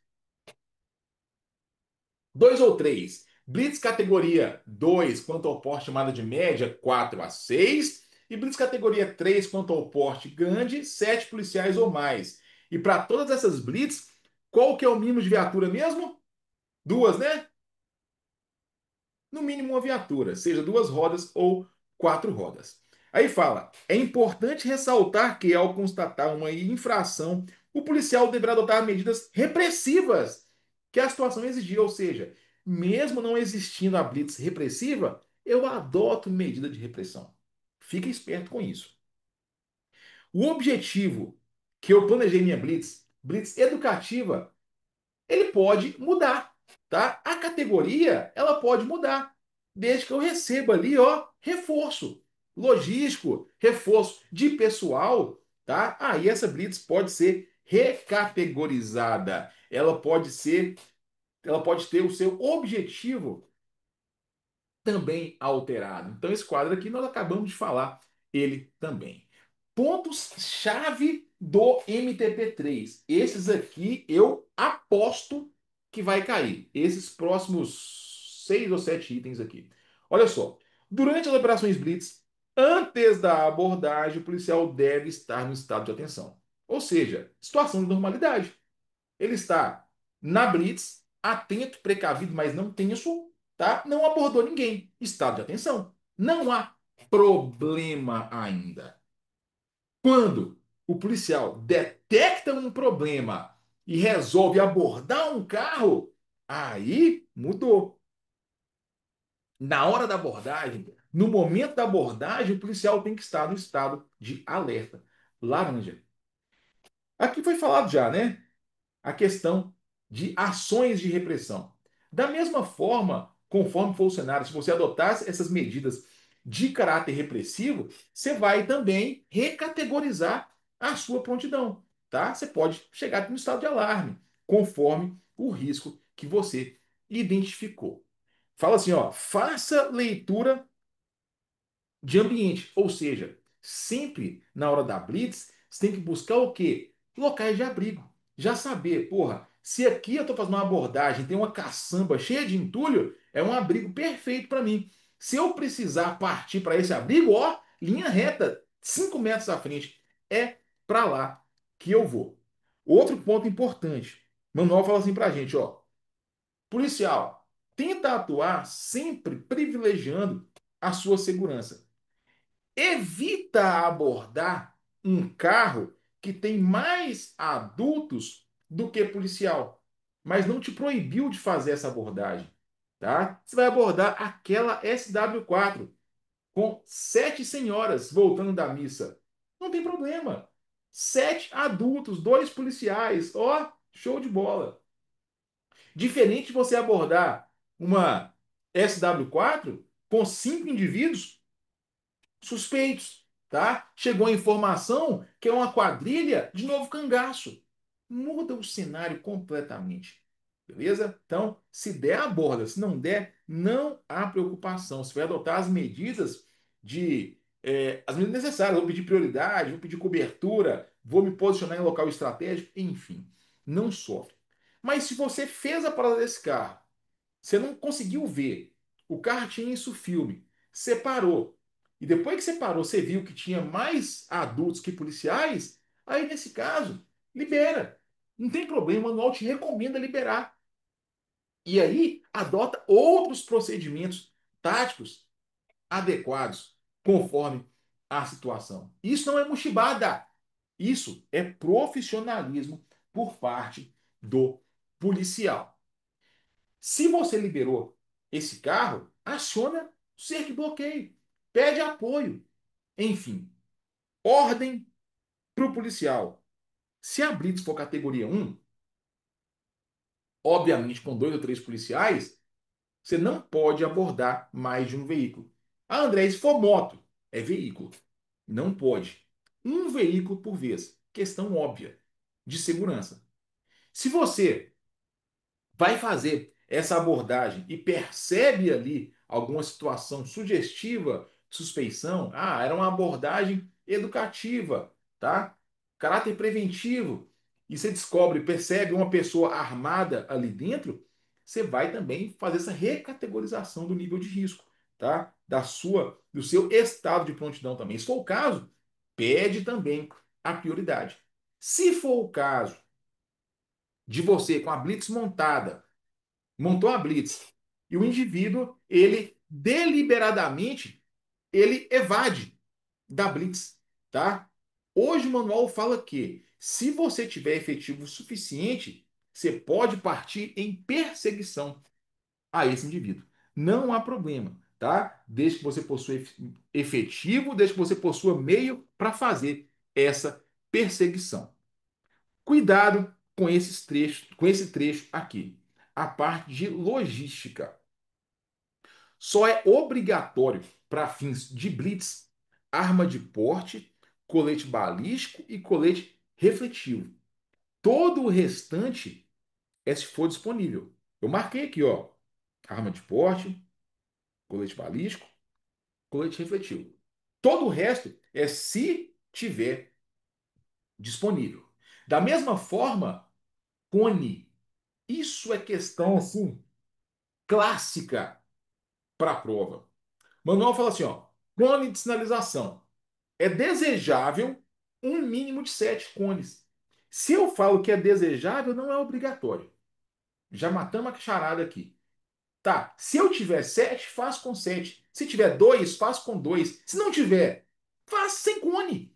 Dois ou três. Blitz categoria 2, quanto ao porte chamada de média, 4 a 6. E Blitz categoria 3, quanto ao porte grande, 7 policiais ou mais. E para todas essas Blitz, qual que é o mínimo de viatura mesmo? Duas, né? No mínimo uma viatura, seja duas rodas ou quatro rodas. Aí fala: é importante ressaltar que, ao constatar uma infração, o policial deverá adotar medidas repressivas que a situação exigir. Ou seja, mesmo não existindo a blitz repressiva, eu adoto medida de repressão. Fica esperto com isso. O objetivo que eu planejei minha blitz, blitz educativa, ele pode mudar, tá? A categoria, ela pode mudar, desde que eu receba ali, ó, reforço logístico, reforço de pessoal, tá? Aí essa blitz pode ser recategorizada. Ela pode ter o seu objetivo também alterado. Então, esse quadro aqui nós acabamos de falar ele também. Pontos-chave do MTP3. Esses aqui eu aposto que vai cair. Esses próximos 6 ou 7 itens aqui. Olha só. Durante as operações Blitz, antes da abordagem, o policial deve estar no estado de atenção. Ou seja, situação de normalidade. Ele está na blitz, atento, precavido, mas não tenso, tá? Não abordou ninguém. Estado de atenção. Não há problema ainda. Quando o policial detecta um problema e resolve abordar um carro, aí mudou. Na hora da abordagem, no momento da abordagem, o policial tem que estar no estado de alerta. Laranja. Aqui foi falado já, né? A questão de ações de repressão. Da mesma forma, conforme for o cenário, se você adotar essas medidas de caráter repressivo, você vai também recategorizar a sua prontidão, tá? Você pode chegar no estado de alarme, conforme o risco que você identificou. Fala assim, ó, faça leitura de ambiente. Ou seja, sempre na hora da blitz, você tem que buscar o quê? Locais de abrigo. Já saber, porra, se aqui eu estou fazendo uma abordagem, tem uma caçamba cheia de entulho, é um abrigo perfeito para mim. Se eu precisar partir para esse abrigo, ó, linha reta, 5 metros à frente, é para lá que eu vou. Outro ponto importante. O manual fala assim para a gente, ó, policial, tenta atuar sempre privilegiando a sua segurança. Evita abordar um carro que tem mais adultos do que policial, mas não te proibiu de fazer essa abordagem, tá? Você vai abordar aquela SW4 com 7 senhoras voltando da missa. Não tem problema. 7 adultos, 2 policiais. Ó, show de bola. Diferente de você abordar uma SW4 com 5 indivíduos suspeitos, tá? Chegou a informação que é uma quadrilha de Novo Cangaço. Muda o cenário completamente. Beleza? Então, se der, aborda. Se não der, não há preocupação. Você vai adotar as medidas as medidas necessárias. Vou pedir prioridade, vou pedir cobertura, vou me posicionar em local estratégico, enfim. Não sofre. Mas se você fez a parada desse carro, você não conseguiu ver. O carro tinha isso filme. Separou. E depois que separou, você viu que tinha mais adultos que policiais. Aí, nesse caso, libera. Não tem problema, o manual te recomenda liberar. E aí, adota outros procedimentos táticos adequados, conforme a situação. Isso não é mochibada. Isso é profissionalismo por parte do policial. Se você liberou esse carro, aciona o cerco de bloqueio, pede apoio. Enfim, ordem para o policial. Se a blitz for categoria 1, obviamente com 2 ou 3 policiais, você não pode abordar mais de um veículo. Ah, André, se for moto, é veículo. Não pode. Um veículo por vez. Questão óbvia de segurança. Se você vai fazer essa abordagem e percebe ali alguma situação sugestiva de suspeição, era uma abordagem educativa, tá? Caráter preventivo, e você descobre, percebe uma pessoa armada ali dentro, você vai também fazer essa recategorização do nível de risco, tá? Do seu estado de prontidão também. Se for o caso, pede também a prioridade. Se for o caso de você com a blitz montada, montou a blitz e o indivíduo, ele deliberadamente, ele evade da blitz, tá? Hoje o manual fala que se você tiver efetivo suficiente, você pode partir em perseguição a esse indivíduo. Não há problema, tá? Desde que você possua efetivo, desde que você possua meio para fazer essa perseguição. Cuidado com esses trechos, com esse trecho aqui. A parte de logística. Só é obrigatório para fins de blitz arma de porte, colete balístico e colete refletivo. Todo o restante é se for disponível. Eu marquei aqui, ó, arma de porte, colete balístico, colete refletivo. Todo o resto é se tiver disponível. Da mesma forma, cone. Isso é questão assim clássica para a prova. O manual fala assim, ó, cone de sinalização. É desejável um mínimo de 7 cones. Se eu falo que é desejável, não é obrigatório. Já matamos a charada aqui. Tá, se eu tiver 7, faz com 7. Se tiver 2, faz com 2. Se não tiver, faz sem cone.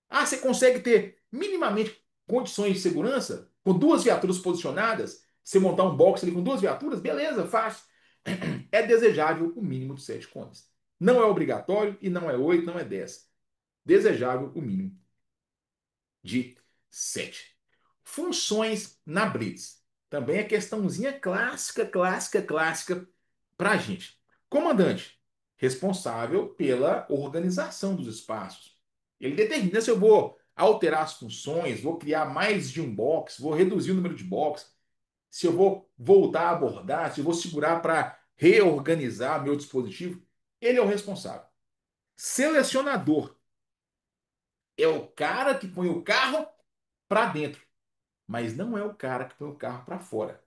Ah, você consegue ter minimamente condições de segurança com 2 viaturas posicionadas? Você montar um box ali com 2 viaturas? Beleza, faz. É desejável o mínimo de 7 cones. Não é obrigatório e não é 8, não é 10. Desejável o mínimo de 7. Funções na Blitz. Também é questãozinha clássica, clássica, clássica para a gente. Comandante, responsável pela organização dos espaços. Ele determina se eu vou alterar as funções, vou criar mais de um box, vou reduzir o número de boxes, se eu vou voltar a abordar, se eu vou segurar para reorganizar meu dispositivo. Ele é o responsável. Selecionador é o cara que põe o carro para dentro, mas não é o cara que põe o carro para fora.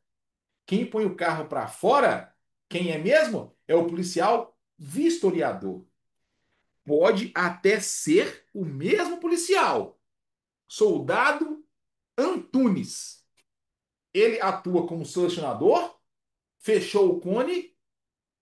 Quem põe o carro para fora, quem é mesmo? É o policial vistoriador. Pode até ser o mesmo policial, soldado Antunes. Ele atua como selecionador, fechou o cone,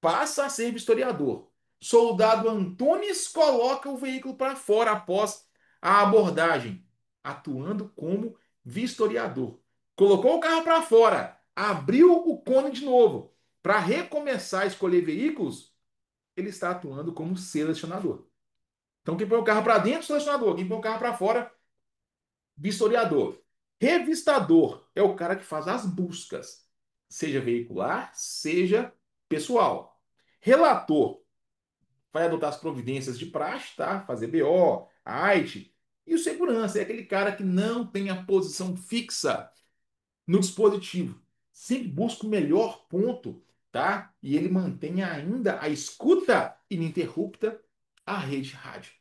passa a ser vistoriador. Soldado Antunes coloca o veículo para fora após a abordagem, atuando como vistoriador. Colocou o carro para fora, abriu o cone de novo para recomeçar a escolher veículos, ele está atuando como selecionador. Então, quem põe o carro para dentro, selecionador. Quem põe o carro para fora, vistoriador. Revistador é o cara que faz as buscas, seja veicular, seja pessoal. Relator vai adotar as providências de praxe, tá? Fazer BO, AIT. E o segurança é aquele cara que não tem a posição fixa no dispositivo. Sempre busca o melhor ponto, tá? E ele mantém ainda a escuta ininterrupta à rede rádio.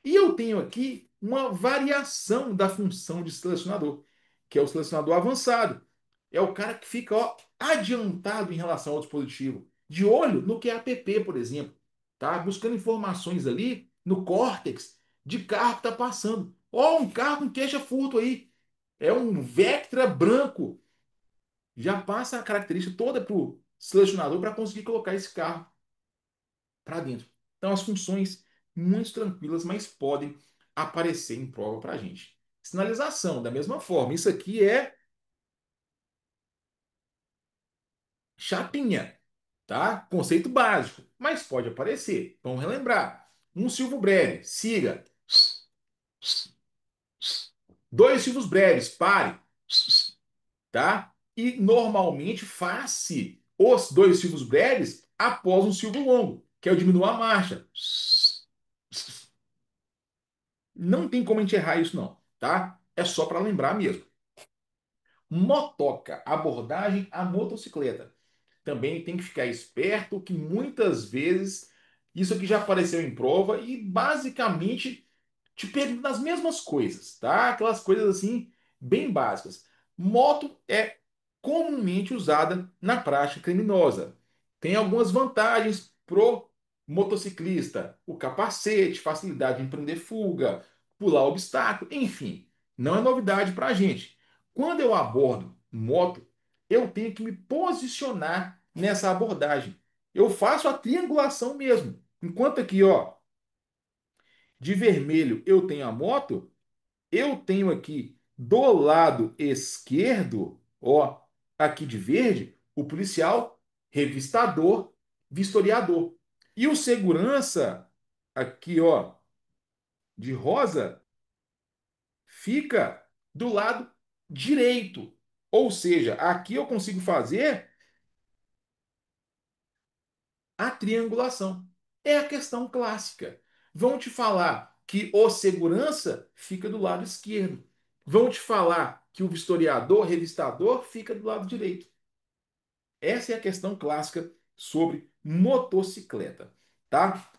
E eu tenho aqui uma variação da função de selecionador, que é o selecionador avançado. É o cara que fica, ó, adiantado em relação ao dispositivo, de olho no que é app, por exemplo, tá? Buscando informações ali no córtex de carro que está passando. Ó, um carro com queixa-furto aí. É um Vectra branco. Já passa a característica toda para o selecionador para conseguir colocar esse carro para dentro. Então, as funções muito tranquilas, mas podem aparecer em prova para a gente. Sinalização, da mesma forma. Isso aqui é chapinha, tá? Conceito básico, mas pode aparecer. Vamos relembrar. Um silvo breve, siga. Dois silvos breves, pare, tá? E normalmente faça os dois silvos breves após um silvo longo, que é o diminuir a marcha. Não tem como a gente errar isso, não, tá? É só para lembrar mesmo. Motoca, abordagem à motocicleta. Também tem que ficar esperto que muitas vezes isso aqui já apareceu em prova e basicamente te pergunto nas mesmas coisas, tá? Aquelas coisas assim, bem básicas. Moto é comumente usada na prática criminosa. Tem algumas vantagens pro motociclista: o capacete, facilidade de empreender fuga, pular obstáculo, enfim, não é novidade para a gente. Quando eu abordo moto, eu tenho que me posicionar nessa abordagem. Eu faço a triangulação mesmo. Enquanto aqui, ó, de vermelho eu tenho a moto, eu tenho aqui do lado esquerdo, ó, aqui de verde, o policial revistador, vistoriador. E o segurança, aqui, ó, de rosa, fica do lado direito. Ou seja, aqui eu consigo fazer a triangulação. É a questão clássica. Vão te falar que o segurança fica do lado esquerdo. Vão te falar que o vistoriador, revistador, fica do lado direito. Essa é a questão clássica sobre motocicleta, tá?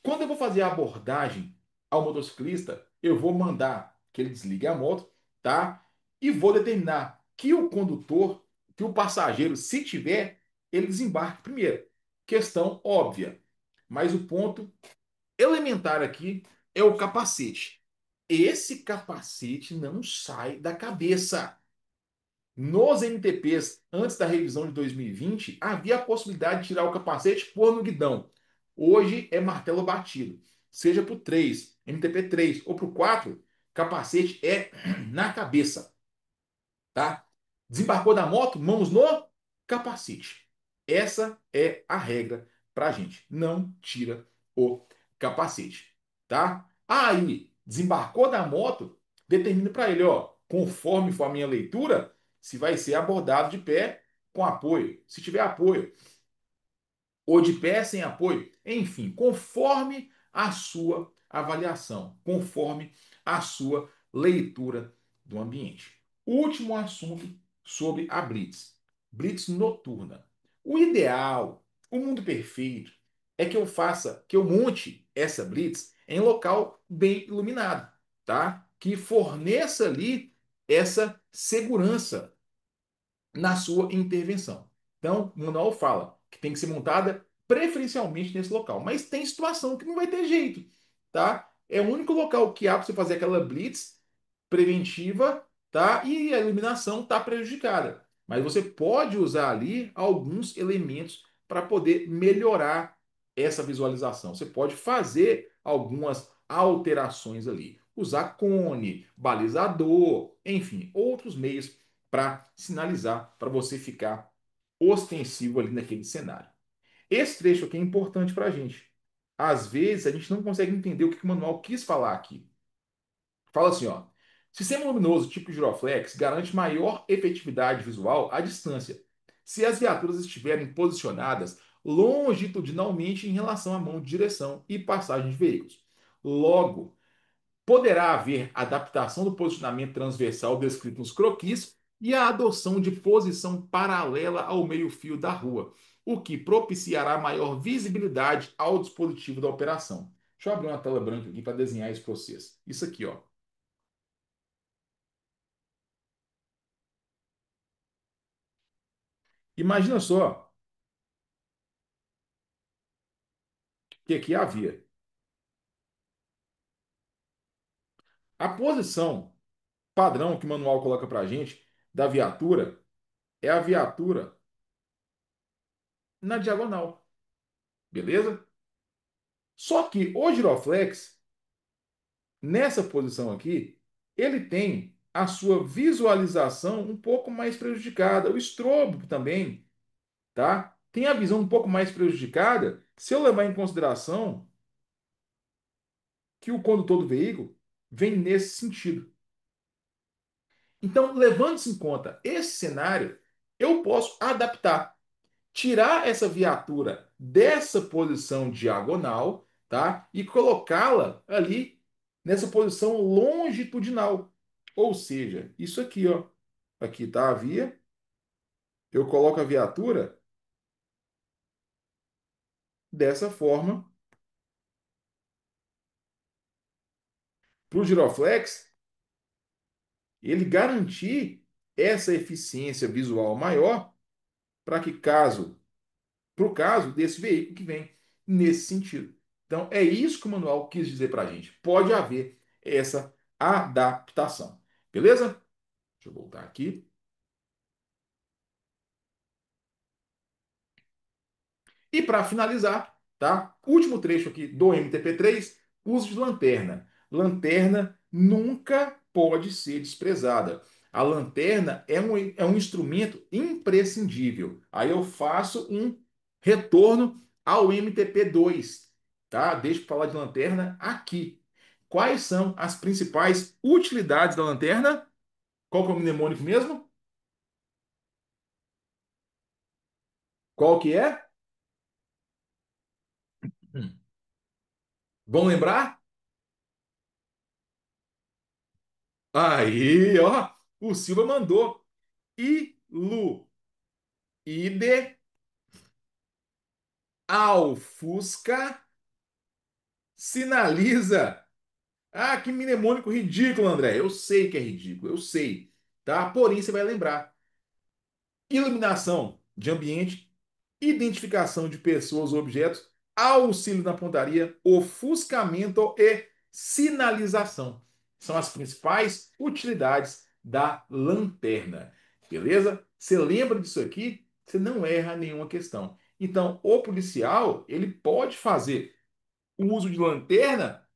Quando eu vou fazer a abordagem ao motociclista, eu vou mandar que ele desligue a moto, tá? E vou determinar que o condutor, que o passageiro, se tiver, ele desembarque primeiro. Questão óbvia. Mas o ponto elementar aqui é o capacete. Esse capacete não sai da cabeça. Nos MTPs, antes da revisão de 2020, havia a possibilidade de tirar o capacete e pôr no guidão. Hoje é martelo batido. Seja para o 3, MTP 3 ou para o 4, capacete é na cabeça, tá? Desembarcou da moto, mãos no capacete. Essa é a regra para a gente. Não tira o capacete, tá? Aí, desembarcou da moto, determina para ele, ó, conforme for a minha leitura, se vai ser abordado de pé com apoio, se tiver apoio, ou de pé sem apoio, enfim, conforme a sua avaliação, conforme a sua leitura do ambiente. Último assunto sobre a blitz, blitz noturna. O ideal, o mundo perfeito, é que eu faça, que eu monte essa blitz em local bem iluminado, tá? Que forneça ali essa segurança na sua intervenção. Então, o manual fala que tem que ser montada preferencialmente nesse local, mas tem situação que não vai ter jeito, tá? É o único local que há para você fazer aquela blitz preventiva, tá? E a iluminação está prejudicada. Mas você pode usar ali alguns elementos para poder melhorar essa visualização. Você pode fazer algumas alterações ali. Usar cone, balizador, enfim, outros meios para sinalizar, para você ficar ostensivo ali naquele cenário. Esse trecho aqui é importante para a gente. Às vezes a gente não consegue entender o que o manual quis falar aqui. Fala assim, ó. Sistema luminoso tipo giroflex garante maior efetividade visual à distância, se as viaturas estiverem posicionadas longitudinalmente em relação à mão de direção e passagem de veículos. Logo, poderá haver adaptação do posicionamento transversal descrito nos croquis e a adoção de posição paralela ao meio-fio da rua, o que propiciará maior visibilidade ao dispositivo da operação. Deixa eu abrir uma tela branca aqui para desenhar isso para vocês. Isso aqui, ó. Imagina só que aqui havia a posição padrão que o manual coloca para a gente da viatura é a viatura na diagonal, beleza? Só que o giroflex nessa posição aqui, ele tem a sua visualização um pouco mais prejudicada. O estrobo também, tá? Tem a visão um pouco mais prejudicada se eu levar em consideração que o condutor do veículo vem nesse sentido. Então, levando-se em conta esse cenário, eu posso adaptar, tirar essa viatura dessa posição diagonal, tá? E colocá-la ali nessa posição longitudinal. Ou seja, isso aqui, ó. Aqui tá a via, eu coloco a viatura dessa forma para o giroflex, ele garantir essa eficiência visual maior para que caso para o caso desse veículo que vem nesse sentido. Então, é isso que o manual quis dizer para a gente. Pode haver essa adaptação. Beleza? Deixa eu voltar aqui. E para finalizar, tá? Último trecho aqui do MTP3, uso de lanterna. Lanterna nunca pode ser desprezada. A lanterna é um instrumento imprescindível. Aí eu faço um retorno ao MTP2, tá? Deixa eu falar de lanterna aqui. Quais são as principais utilidades da lanterna? Qual que é o mnemônico mesmo? Qual que é? Hum. Vão lembrar? Aí, ó, o Silva mandou. Ilu, ide, ao Fusca, sinaliza. Ah, que mnemônico ridículo, André. Eu sei que é ridículo, eu sei, tá? Porém, você vai lembrar. Iluminação de ambiente, identificação de pessoas ou objetos, auxílio na pontaria, ofuscamento e sinalização. São as principais utilidades da lanterna. Beleza? Você lembra disso aqui? Você não erra nenhuma questão. Então, o policial, ele pode fazer o uso de lanterna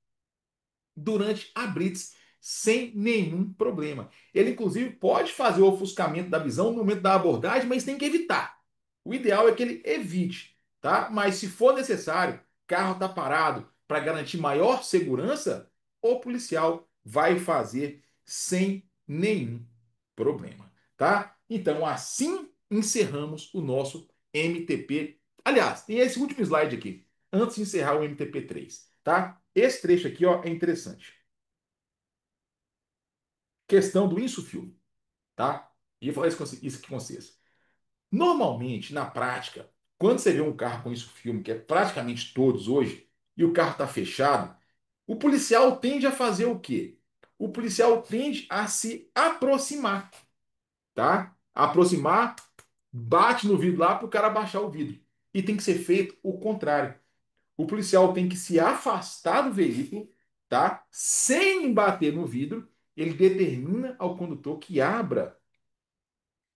durante a blitz sem nenhum problema. Ele, inclusive, pode fazer o ofuscamento da visão no momento da abordagem, mas tem que evitar. O ideal é que ele evite, tá? Mas se for necessário, carro está parado para garantir maior segurança, o policial vai fazer sem nenhum problema, tá? Então, assim encerramos o nosso MTP. Aliás, tem esse último slide aqui, antes de encerrar o MTP3, tá? Esse trecho aqui, ó, é interessante. Questão do insufilme, tá? E eu vou falar isso aqui com vocês. Normalmente, na prática, quando você vê um carro com insufilme, que é praticamente todos hoje, e o carro está fechado, o policial tende a fazer o quê? O policial tende a se aproximar, tá? Aproximar, bate no vidro lá para o cara baixar o vidro. E tem que ser feito o contrário. O policial tem que se afastar do veículo, tá? Sem bater no vidro, ele determina ao condutor que abra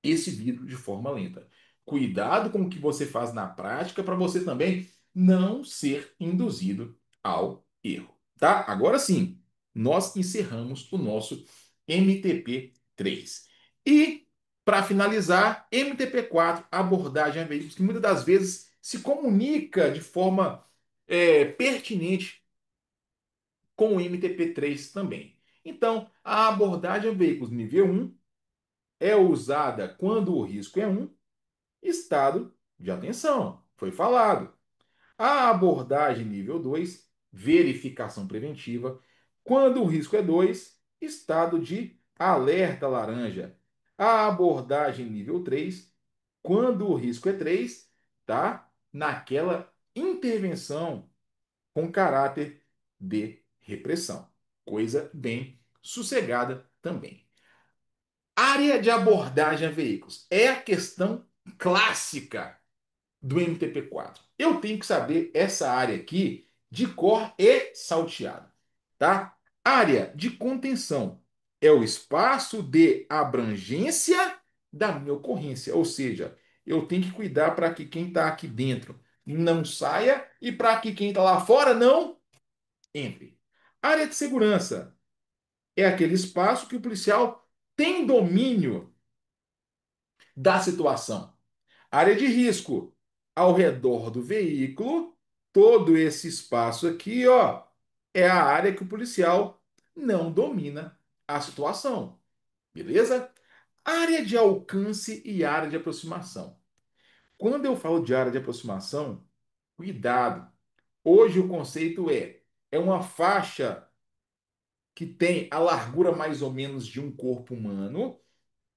esse vidro de forma lenta. Cuidado com o que você faz na prática para você também não ser induzido ao erro, tá? Agora sim, nós encerramos o nosso MTP3. E para finalizar, MTP4, abordagem a veículos que muitas das vezes se comunica de forma pertinente com o MTP3 também. Então, a abordagem a veículos nível 1 é usada quando o risco é 1, estado de atenção, foi falado. A abordagem nível 2, verificação preventiva, quando o risco é 2, estado de alerta laranja. A abordagem nível 3, quando o risco é 3, tá? Naquela intervenção com caráter de repressão. Coisa bem sossegada também. Área de abordagem a veículos é a questão clássica do MTP4. Eu tenho que saber essa área aqui de cor e salteado, tá? Área de contenção é o espaço de abrangência da minha ocorrência, ou seja, eu tenho que cuidar para que quem está aqui dentro não saia e para que quem está lá fora não entre. Área de segurança é aquele espaço que o policial tem domínio da situação. Área de risco, ao redor do veículo, todo esse espaço aqui, ó, é a área que o policial não domina a situação. Beleza? Área de alcance e área de aproximação. Quando eu falo de área de aproximação, cuidado. Hoje o conceito é uma faixa que tem a largura mais ou menos de um corpo humano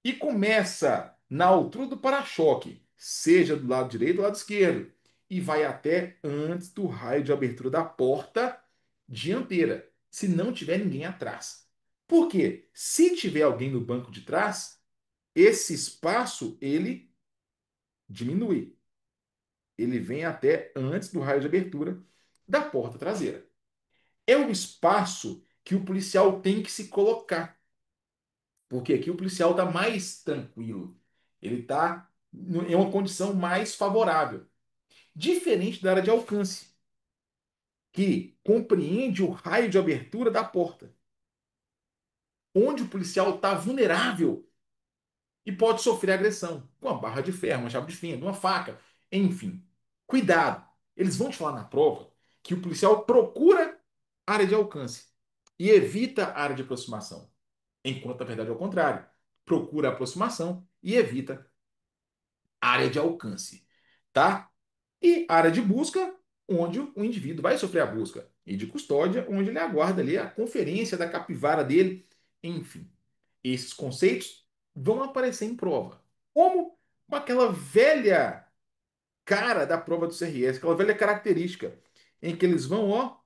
e começa na altura do para-choque, seja do lado direito ou do lado esquerdo, e vai até antes do raio de abertura da porta dianteira, se não tiver ninguém atrás. Por quê? Se tiver alguém no banco de trás, esse espaço ele diminui. Ele vem até antes do raio de abertura da porta traseira. É o espaço que o policial tem que se colocar. Porque aqui o policial está mais tranquilo. Ele está em uma condição mais favorável. Diferente da área de alcance, que compreende o raio de abertura da porta, onde o policial está vulnerável e pode sofrer agressão com uma barra de ferro, uma chave de fenda, uma faca, enfim. Cuidado! Eles vão te falar na prova que o policial procura área de alcance e evita a área de aproximação. Enquanto, na verdade, é o contrário. Procura a aproximação e evita área de alcance, tá? E área de busca, onde o indivíduo vai sofrer a busca. E de custódia, onde ele aguarda ali a conferência da capivara dele. Enfim, esses conceitos vão aparecer em prova. Como aquela velha cara da prova do CRS, aquela velha característica, em que eles vão, ó,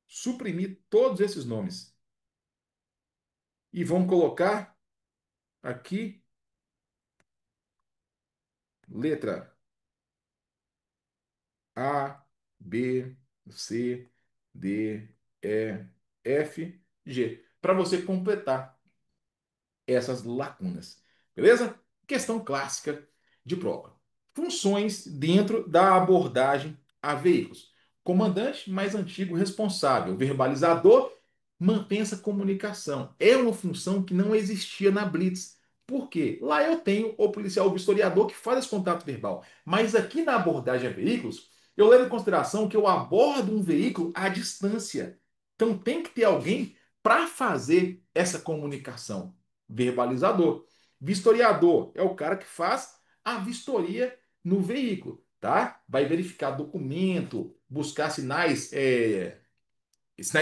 suprimir todos esses nomes. E vão colocar aqui letra A, B, C, D, E, F, G, para você completar essas lacunas. Beleza? Questão clássica de prova. Funções dentro da abordagem a veículos. Comandante mais antigo responsável, verbalizador, mantém essa comunicação. É uma função que não existia na Blitz. Por quê? Lá eu tenho o policial vistoriador que faz esse contato verbal. Mas aqui na abordagem a veículos, eu levo em consideração que eu abordo um veículo à distância. Então tem que ter alguém para fazer essa comunicação? Verbalizador. Vistoriador é o cara que faz a vistoria no veículo, tá? Vai verificar documento, buscar sinais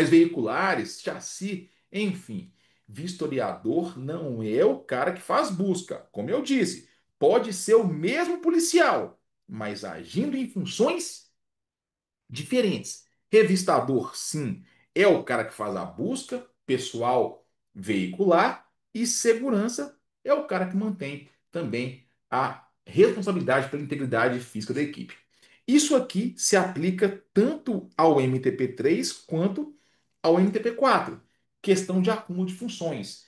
veiculares, chassi, enfim. Vistoriador não é o cara que faz busca. Como eu disse, pode ser o mesmo policial, mas agindo em funções diferentes. Revistador, sim, é o cara que faz a busca pessoal veicular e segurança é o cara que mantém também a responsabilidade pela integridade física da equipe. Isso aqui se aplica tanto ao MTP3 quanto ao MTP4, questão de acúmulo de funções.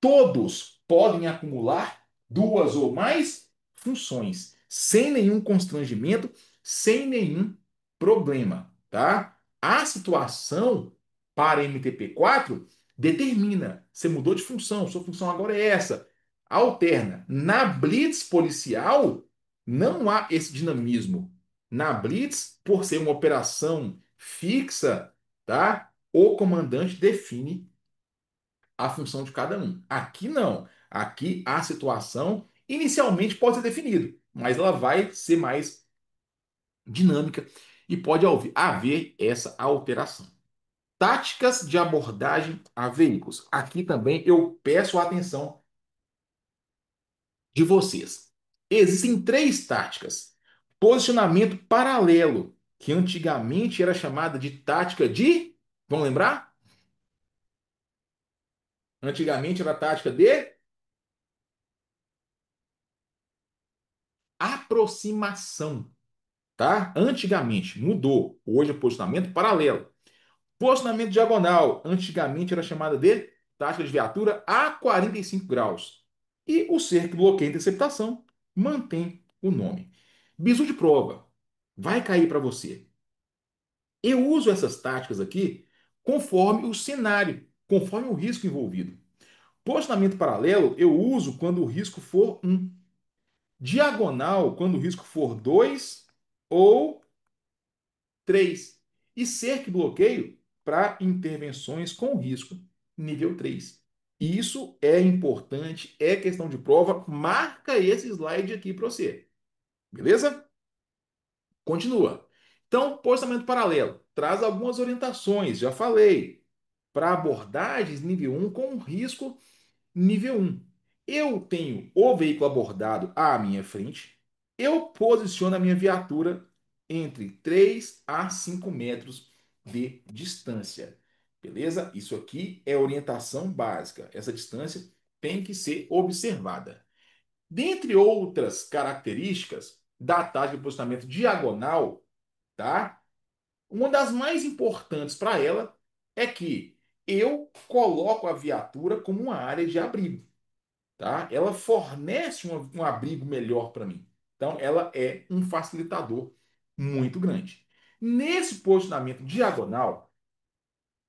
Todos podem acumular duas ou mais funções, sem nenhum constrangimento, sem nenhum problema, tá? A situação para MTP4 determina, você mudou de função, sua função agora é essa. Alterna. Na blitz policial, não há esse dinamismo. Na blitz, por ser uma operação fixa, tá? O comandante define a função de cada um. Aqui não. Aqui a situação inicialmente pode ser definida, mas ela vai ser mais dinâmica e pode haver essa alteração. Táticas de abordagem a veículos. Aqui também eu peço a atenção de vocês. Existem três táticas. Posicionamento paralelo, que antigamente era chamada de tática de. Vamos lembrar? Antigamente era a tática de aproximação. Tá? Antigamente mudou, hoje é posicionamento paralelo. Posicionamento diagonal, antigamente era chamada de tática de viatura a 45 graus. E o cerco, bloqueio e interceptação mantém o nome. Bizu de prova, vai cair para você. Eu uso essas táticas aqui conforme o cenário, conforme o risco envolvido. Posicionamento paralelo eu uso quando o risco for um. Diagonal, quando o risco for 2 ou 3. E cerco e bloqueio para intervenções com risco nível 3. Isso é importante, é questão de prova. Marca esse slide aqui para você. Beleza? Continua. Então, postamento paralelo traz algumas orientações, já falei, para abordagens nível 1 com risco nível 1. Eu tenho o veículo abordado à minha frente, eu posiciono a minha viatura entre 3 a 5 metros de distância. Beleza? Isso aqui é orientação básica. Essa distância tem que ser observada. Dentre outras características da tática de posicionamento diagonal, tá? Uma das mais importantes para ela é que eu coloco a viatura como uma área de abrigo, tá? Ela fornece um abrigo melhor para mim. Então, ela é um facilitador muito grande. Nesse posicionamento diagonal,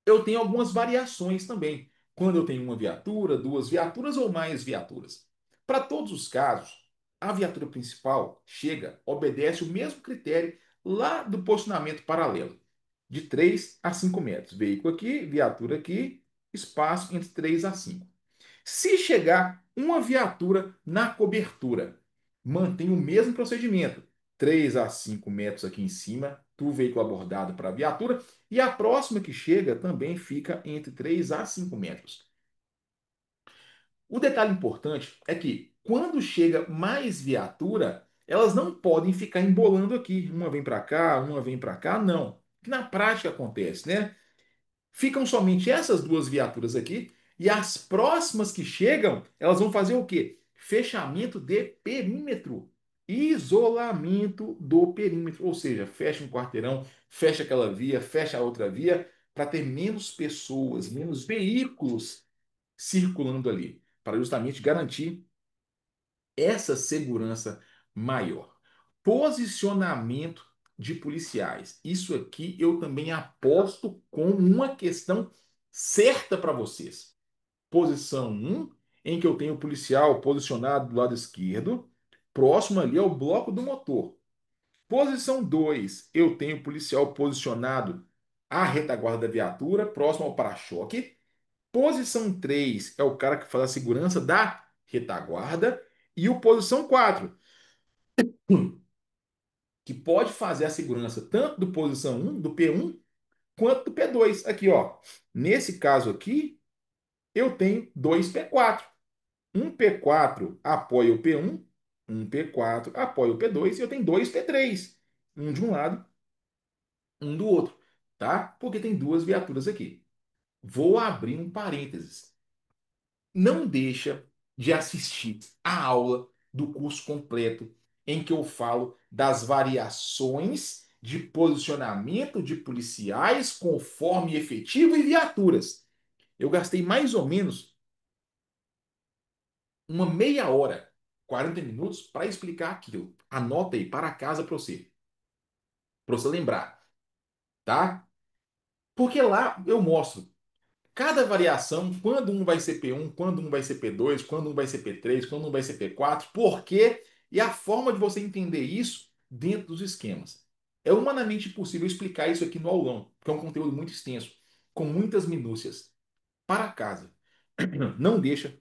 eu tenho algumas variações também. Quando eu tenho uma viatura, duas viaturas ou mais viaturas. Para todos os casos, a viatura principal chega, obedece o mesmo critério lá do posicionamento paralelo, de 3 a 5 metros. Veículo aqui, viatura aqui, espaço entre 3 a 5. Se chegar uma viatura na cobertura, mantém o mesmo procedimento. 3 a 5 metros aqui em cima do veículo abordado para a viatura e a próxima que chega também fica entre 3 a 5 metros. O detalhe importante é que quando chega mais viatura, elas não podem ficar embolando aqui. Uma vem para cá, não. O que na prática acontece, né? Ficam somente essas duas viaturas aqui e as próximas que chegam, elas vão fazer o quê? Fechamento de perímetro. Isolamento do perímetro, ou seja, fecha um quarteirão, fecha aquela via, fecha a outra via, para ter menos pessoas, menos veículos circulando ali, para justamente garantir essa segurança maior. Posicionamento de policiais. Isso aqui eu também aposto como uma questão certa para vocês. Posição um, em que eu tenho o policial posicionado do lado esquerdo, próximo ali ao bloco do motor. Posição 2, eu tenho o policial posicionado à retaguarda da viatura, próximo ao para-choque. Posição 3 é o cara que faz a segurança da retaguarda. E o posição 4 que pode fazer a segurança tanto do posição um do P1, quanto do P2. Aqui, ó. Nesse caso aqui, eu tenho dois P4. Um P4 apoia o P1, um P4 apoia o P2 e eu tenho dois P3. Um de um lado, um do outro, tá? Porque tem duas viaturas aqui. Vou abrir um parênteses. Não deixa de assistir a aula do curso completo em que eu falo das variações de posicionamento de policiais conforme efetivo e viaturas. Eu gastei mais ou menos uma meia hora, 40 minutos, para explicar aquilo. Anota aí para casa para você lembrar, tá? Porque lá eu mostro cada variação, quando um vai ser P1, quando um vai ser P2, quando um vai ser P3, quando um vai ser P4, por quê? E a forma de você entender isso dentro dos esquemas. É humanamente impossível explicar isso aqui no aulão, porque é um conteúdo muito extenso, com muitas minúcias. Para casa, não deixa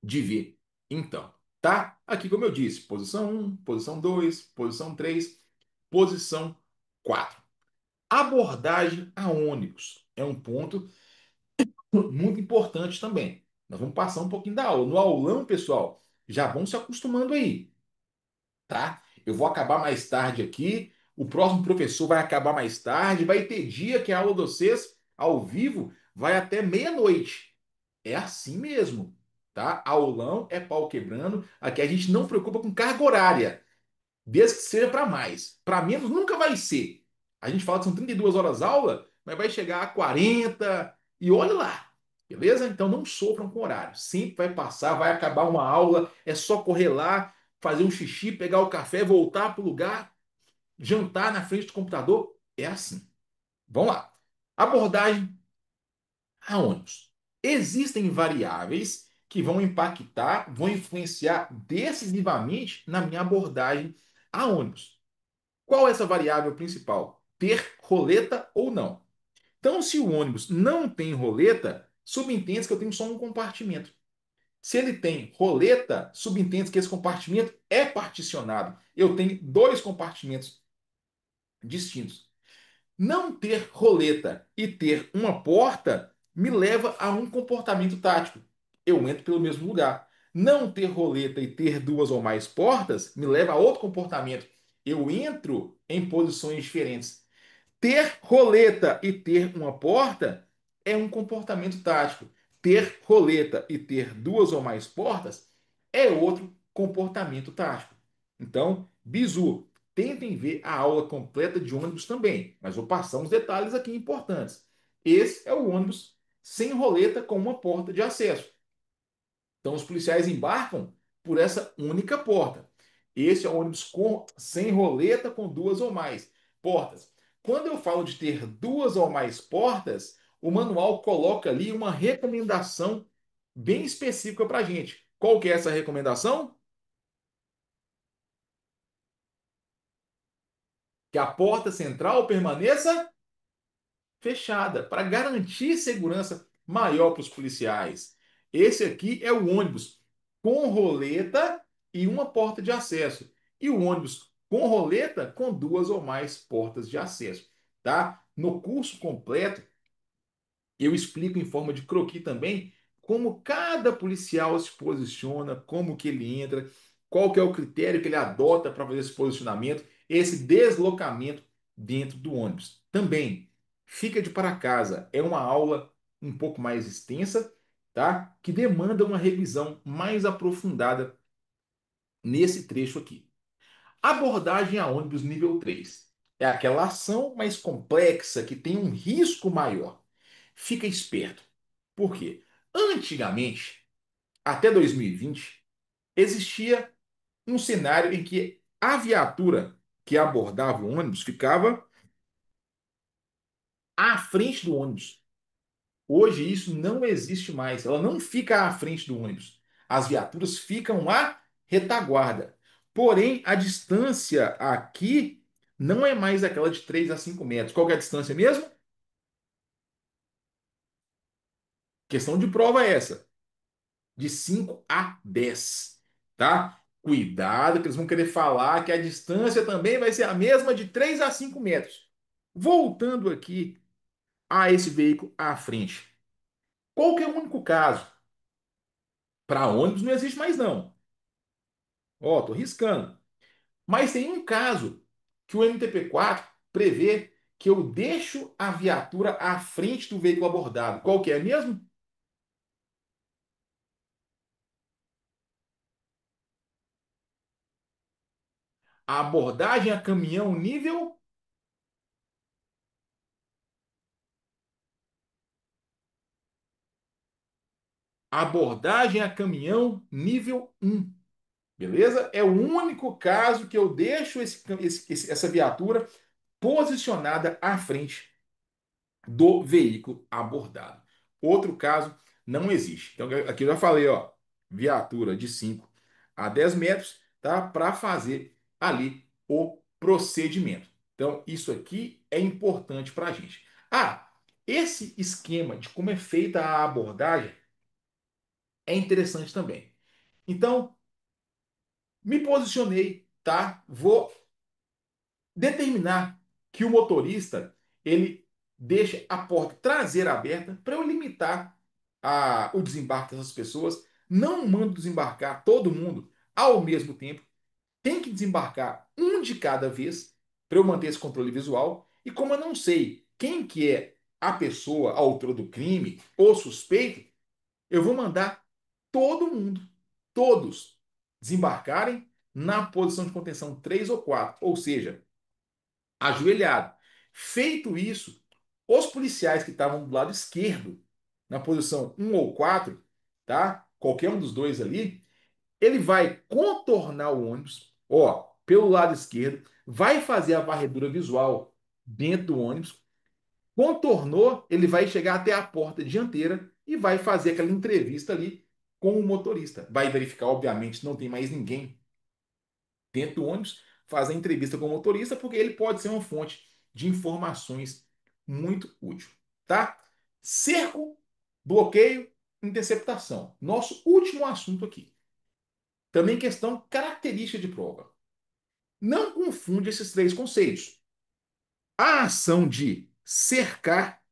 de ver. Então, tá? Aqui, como eu disse, posição um, posição 2, posição 3, posição 4. Abordagem a ônibus é um ponto muito importante também. Nós vamos passar um pouquinho da aula. No aulão, pessoal, já vão se acostumando aí, tá? Eu vou acabar mais tarde aqui, o próximo professor vai acabar mais tarde, vai ter dia que a aula de vocês, ao vivo, vai até meia-noite. É assim mesmo, tá? Aulão é pau quebrando. Aqui a gente não preocupa com carga horária. Desde que seja para mais. Para menos nunca vai ser. A gente fala que são 32 horas aula, mas vai chegar a 40 e olha lá. Beleza? Então não sofram com horário. Sempre vai passar, vai acabar uma aula, é só correr lá, fazer um xixi, pegar o café, voltar para o lugar, jantar na frente do computador. É assim. Vamos lá. Abordagem a ônibus. Existem variáveis que vão impactar, vão influenciar decisivamente na minha abordagem a ônibus. Qual é essa variável principal? Ter roleta ou não. Então, se o ônibus não tem roleta, subentende que eu tenho só um compartimento. Se ele tem roleta, subentende que esse compartimento é particionado. Eu tenho dois compartimentos distintos. Não ter roleta e ter uma porta me leva a um comportamento tático. Eu entro pelo mesmo lugar. Não ter roleta e ter duas ou mais portas me leva a outro comportamento. Eu entro em posições diferentes. Ter roleta e ter uma porta é um comportamento tático. Ter roleta e ter duas ou mais portas é outro comportamento tático. Então, bizu, tentem ver a aula completa de ônibus também, mas vou passar uns detalhes aqui importantes. Esse é o ônibus sem roleta com uma porta de acesso. Então, os policiais embarcam por essa única porta. Esse é o ônibus sem roleta com duas ou mais portas. Quando eu falo de ter duas ou mais portas, o manual coloca ali uma recomendação bem específica para a gente. Qual que é essa recomendação? Que a porta central permaneça fechada para garantir segurança maior para os policiais. Esse aqui é o ônibus com roleta e uma porta de acesso. E o ônibus com roleta com duas ou mais portas de acesso, tá? No curso completo, eu explico em forma de croquis também como cada policial se posiciona, como que ele entra, qual que é o critério que ele adota para fazer esse posicionamento, esse deslocamento dentro do ônibus. Também fica de para casa, é uma aula um pouco mais extensa, tá? Que demanda uma revisão mais aprofundada nesse trecho aqui. Abordagem a ônibus nível 3 é aquela ação mais complexa que tem um risco maior. Fica esperto. Por quê? Antigamente, até 2020, existia um cenário em que a viatura que abordava o ônibus ficava à frente do ônibus. Hoje isso não existe mais. Ela não fica à frente do ônibus. As viaturas ficam à retaguarda. Porém, a distância aqui não é mais aquela de 3 a 5 metros. Qual que é a distância mesmo? Questão de prova é essa, de 5 a 10, tá? Cuidado que eles vão querer falar que a distância também vai ser a mesma de 3 a 5 metros. Voltando aqui a esse veículo à frente. Qual que é o único caso? Para ônibus não existe mais não. Ó, tô riscando. Mas tem um caso que o MTP4 prevê que eu deixo a viatura à frente do veículo abordado. Qual que é mesmo? A abordagem a caminhão nível. Abordagem a caminhão nível um. Beleza? É o único caso que eu deixo essa viatura posicionada à frente do veículo abordado. Outro caso não existe. Então, aqui eu já falei, ó, viatura de 5 a 10 metros, tá? Para fazer ali o procedimento. Então, isso aqui é importante para a gente. Ah, esse esquema de como é feita a abordagem é interessante também. Então, me posicionei, tá? Vou determinar que o motorista ele deixe a porta traseira aberta para eu limitar o desembarque dessas pessoas. Não mando desembarcar todo mundo ao mesmo tempo. Tem que desembarcar um de cada vez para eu manter esse controle visual. E como eu não sei quem que é a pessoa, a autora do crime ou suspeito, eu vou mandar todo mundo, todos, desembarcarem na posição de contenção 3 ou 4, ou seja, ajoelhado. Feito isso, os policiais que estavam do lado esquerdo, na posição um ou 4, tá? Qualquer um dos dois ali, ele vai contornar o ônibus, ó, pelo lado esquerdo, vai fazer a varredura visual dentro do ônibus, contornou, ele vai chegar até a porta dianteira e vai fazer aquela entrevista ali com o motorista. Vai verificar, obviamente, se não tem mais ninguém dentro do ônibus, faz a entrevista com o motorista, porque ele pode ser uma fonte de informações muito útil, tá? Cerco, bloqueio, interceptação. Nosso último assunto aqui. Também questão característica de prova. Não confunde esses três conceitos. A ação de cercar,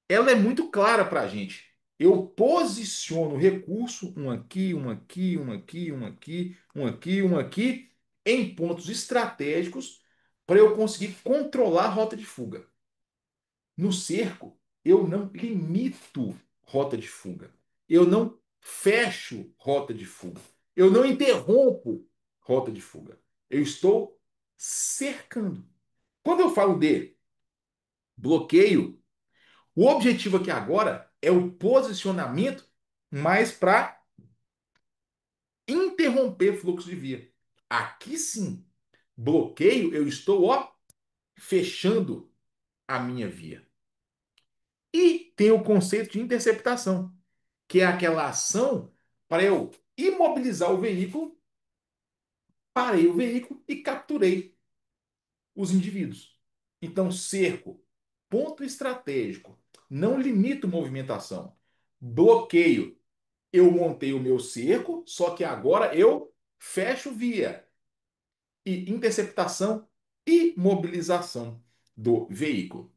ela é muito clara para a gente. Eu posiciono o recurso, um aqui, um aqui, um aqui, um aqui, um aqui, um aqui, em pontos estratégicos para eu conseguir controlar a rota de fuga. No cerco, eu não limito rota de fuga. Eu não fecho rota de fuga. Eu não interrompo rota de fuga. Eu estou cercando. Quando eu falo de bloqueio, o objetivo aqui agora é o posicionamento mais para interromper fluxo de via. Aqui sim, bloqueio, eu estou ó, fechando a minha via. E tem o conceito de interceptação, que é aquela ação para eu imobilizar o veículo, parei o veículo e capturei os indivíduos. Então, cerco, ponto estratégico, não limito movimentação. Bloqueio, eu montei o meu cerco, só que agora eu fecho via. E interceptação e mobilização do veículo.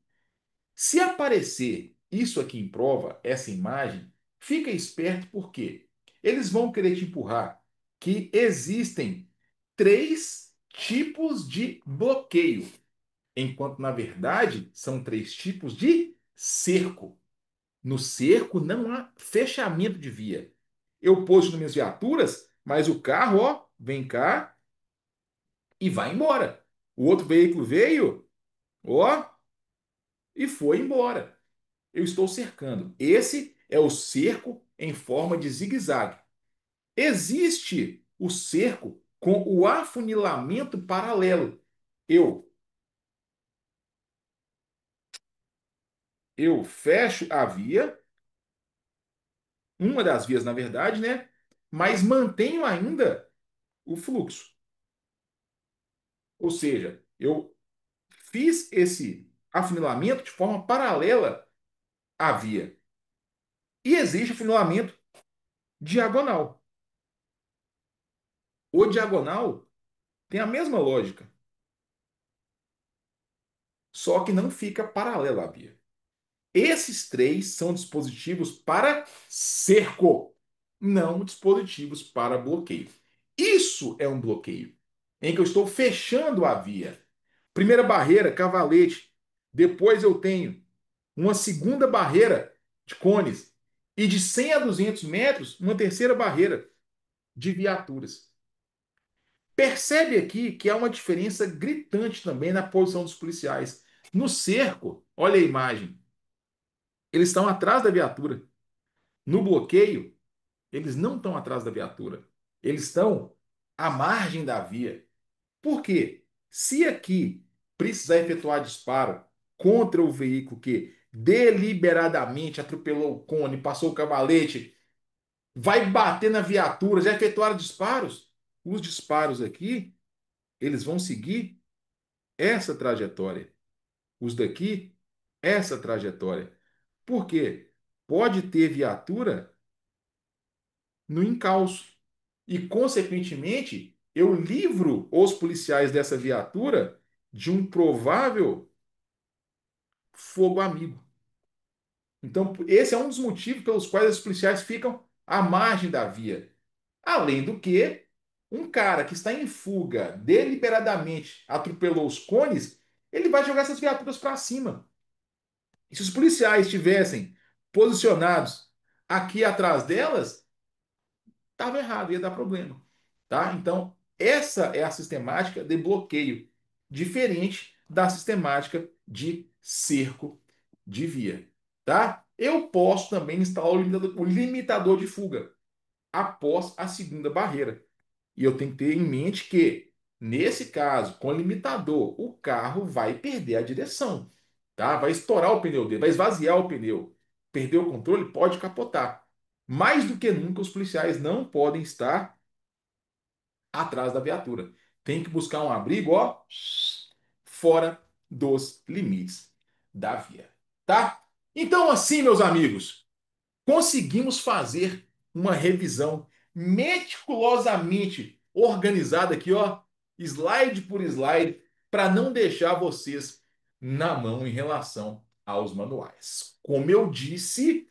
Se aparecer isso aqui em prova, essa imagem, fica esperto porque eles vão querer te empurrar que existem três tipos de bloqueio, enquanto na verdade são três tipos de cerco. No cerco não há fechamento de via. Eu posto minhas viaturas, mas o carro, ó, vem cá e vai embora. O outro veículo veio, ó, e foi embora. Eu estou cercando. Esse é o cerco em forma de zigue-zague. Existe o cerco com o afunilamento paralelo. Eu eu fecho a via, uma das vias na verdade, né? Mas mantenho ainda o fluxo. Ou seja, eu fiz esse afunilamento de forma paralela à via. E existe o funilamento diagonal. O diagonal tem a mesma lógica, só que não fica paralelo à via. Esses três são dispositivos para cerco, não dispositivos para bloqueio. Isso é um bloqueio, em que eu estou fechando a via. Primeira barreira, cavalete. Depois eu tenho uma segunda barreira de cones. E de 100 a 200 metros, uma terceira barreira de viaturas. Percebe aqui que há uma diferença gritante também na posição dos policiais. No cerco, olha a imagem, eles estão atrás da viatura. No bloqueio, eles não estão atrás da viatura. Eles estão à margem da via. Por quê? Se aqui precisar efetuar disparo contra o veículo que deliberadamente atropelou o cone, passou o cavalete, vai bater na viatura, já efetuaram disparos? Os disparos aqui, eles vão seguir essa trajetória. Os daqui, essa trajetória. Por quê? Pode ter viatura no encalço. E, consequentemente, eu livro os policiais dessa viatura de um provável fogo amigo. Então, esse é um dos motivos pelos quais os policiais ficam à margem da via. Além do que, um cara que está em fuga, deliberadamente atropelou os cones, ele vai jogar essas viaturas para cima. E se os policiais estivessem posicionados aqui atrás delas, estava errado, ia dar problema, tá? Então, essa é a sistemática de bloqueio, diferente da sistemática de cerco de via, tá? Eu posso também instalar o limitador de fuga após a segunda barreira. E eu tenho que ter em mente que, nesse caso, com o limitador, o carro vai perder a direção, tá? Vai estourar o pneu dele, vai esvaziar o pneu. Perder o controle, pode capotar. Mais do que nunca, os policiais não podem estar atrás da viatura. Tem que buscar um abrigo, ó, fora dos limites da via, tá? Então, assim, meus amigos, conseguimos fazer uma revisão meticulosamente organizada aqui, ó, slide por slide, para não deixar vocês na mão em relação aos manuais. Como eu disse,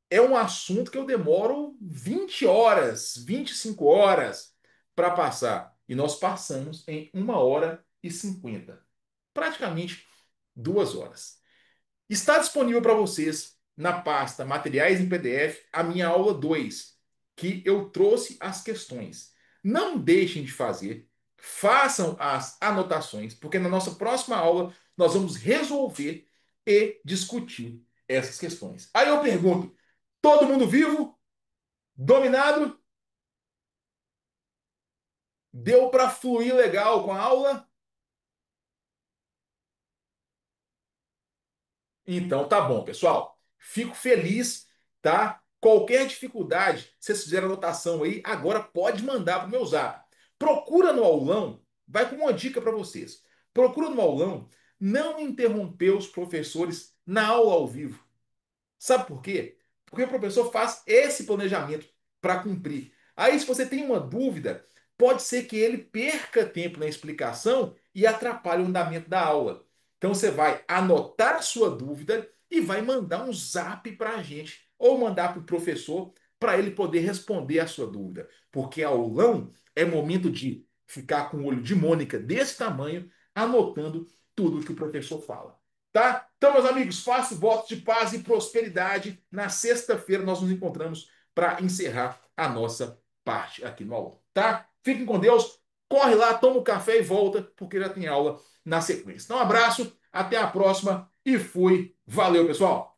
é um assunto que eu demoro 20 horas, 25 horas para passar. E nós passamos em 1 hora e 50, praticamente 2 horas. Está disponível para vocês na pasta Materiais em PDF a minha aula 2, que eu trouxe as questões. Não deixem de fazer, façam as anotações, porque na nossa próxima aula nós vamos resolver e discutir essas questões. Aí eu pergunto: todo mundo vivo? Dominado? Deu para fluir legal com a aula? Então tá bom, pessoal. Fico feliz, tá? Qualquer dificuldade, se vocês fizeram anotação aí, agora pode mandar pro meu zap. Procura no aulão, vai com uma dica para vocês. Procura no aulão não interromper os professores na aula ao vivo. Sabe por quê? Porque o professor faz esse planejamento para cumprir. Aí, se você tem uma dúvida, pode ser que ele perca tempo na explicação e atrapalhe o andamento da aula. Então, você vai anotar a sua dúvida e vai mandar um zap para a gente, ou mandar para o professor para ele poder responder a sua dúvida. Porque aulão é momento de ficar com o olho de Mônica desse tamanho, anotando tudo que o professor fala. Tá? Então, meus amigos, faço votos de paz e prosperidade. Na sexta-feira nós nos encontramos para encerrar a nossa parte aqui no aulão, tá? Fiquem com Deus. Corre lá, toma um café e volta, porque já tem aula na sequência. Então, um abraço, até a próxima e fui. Valeu, pessoal!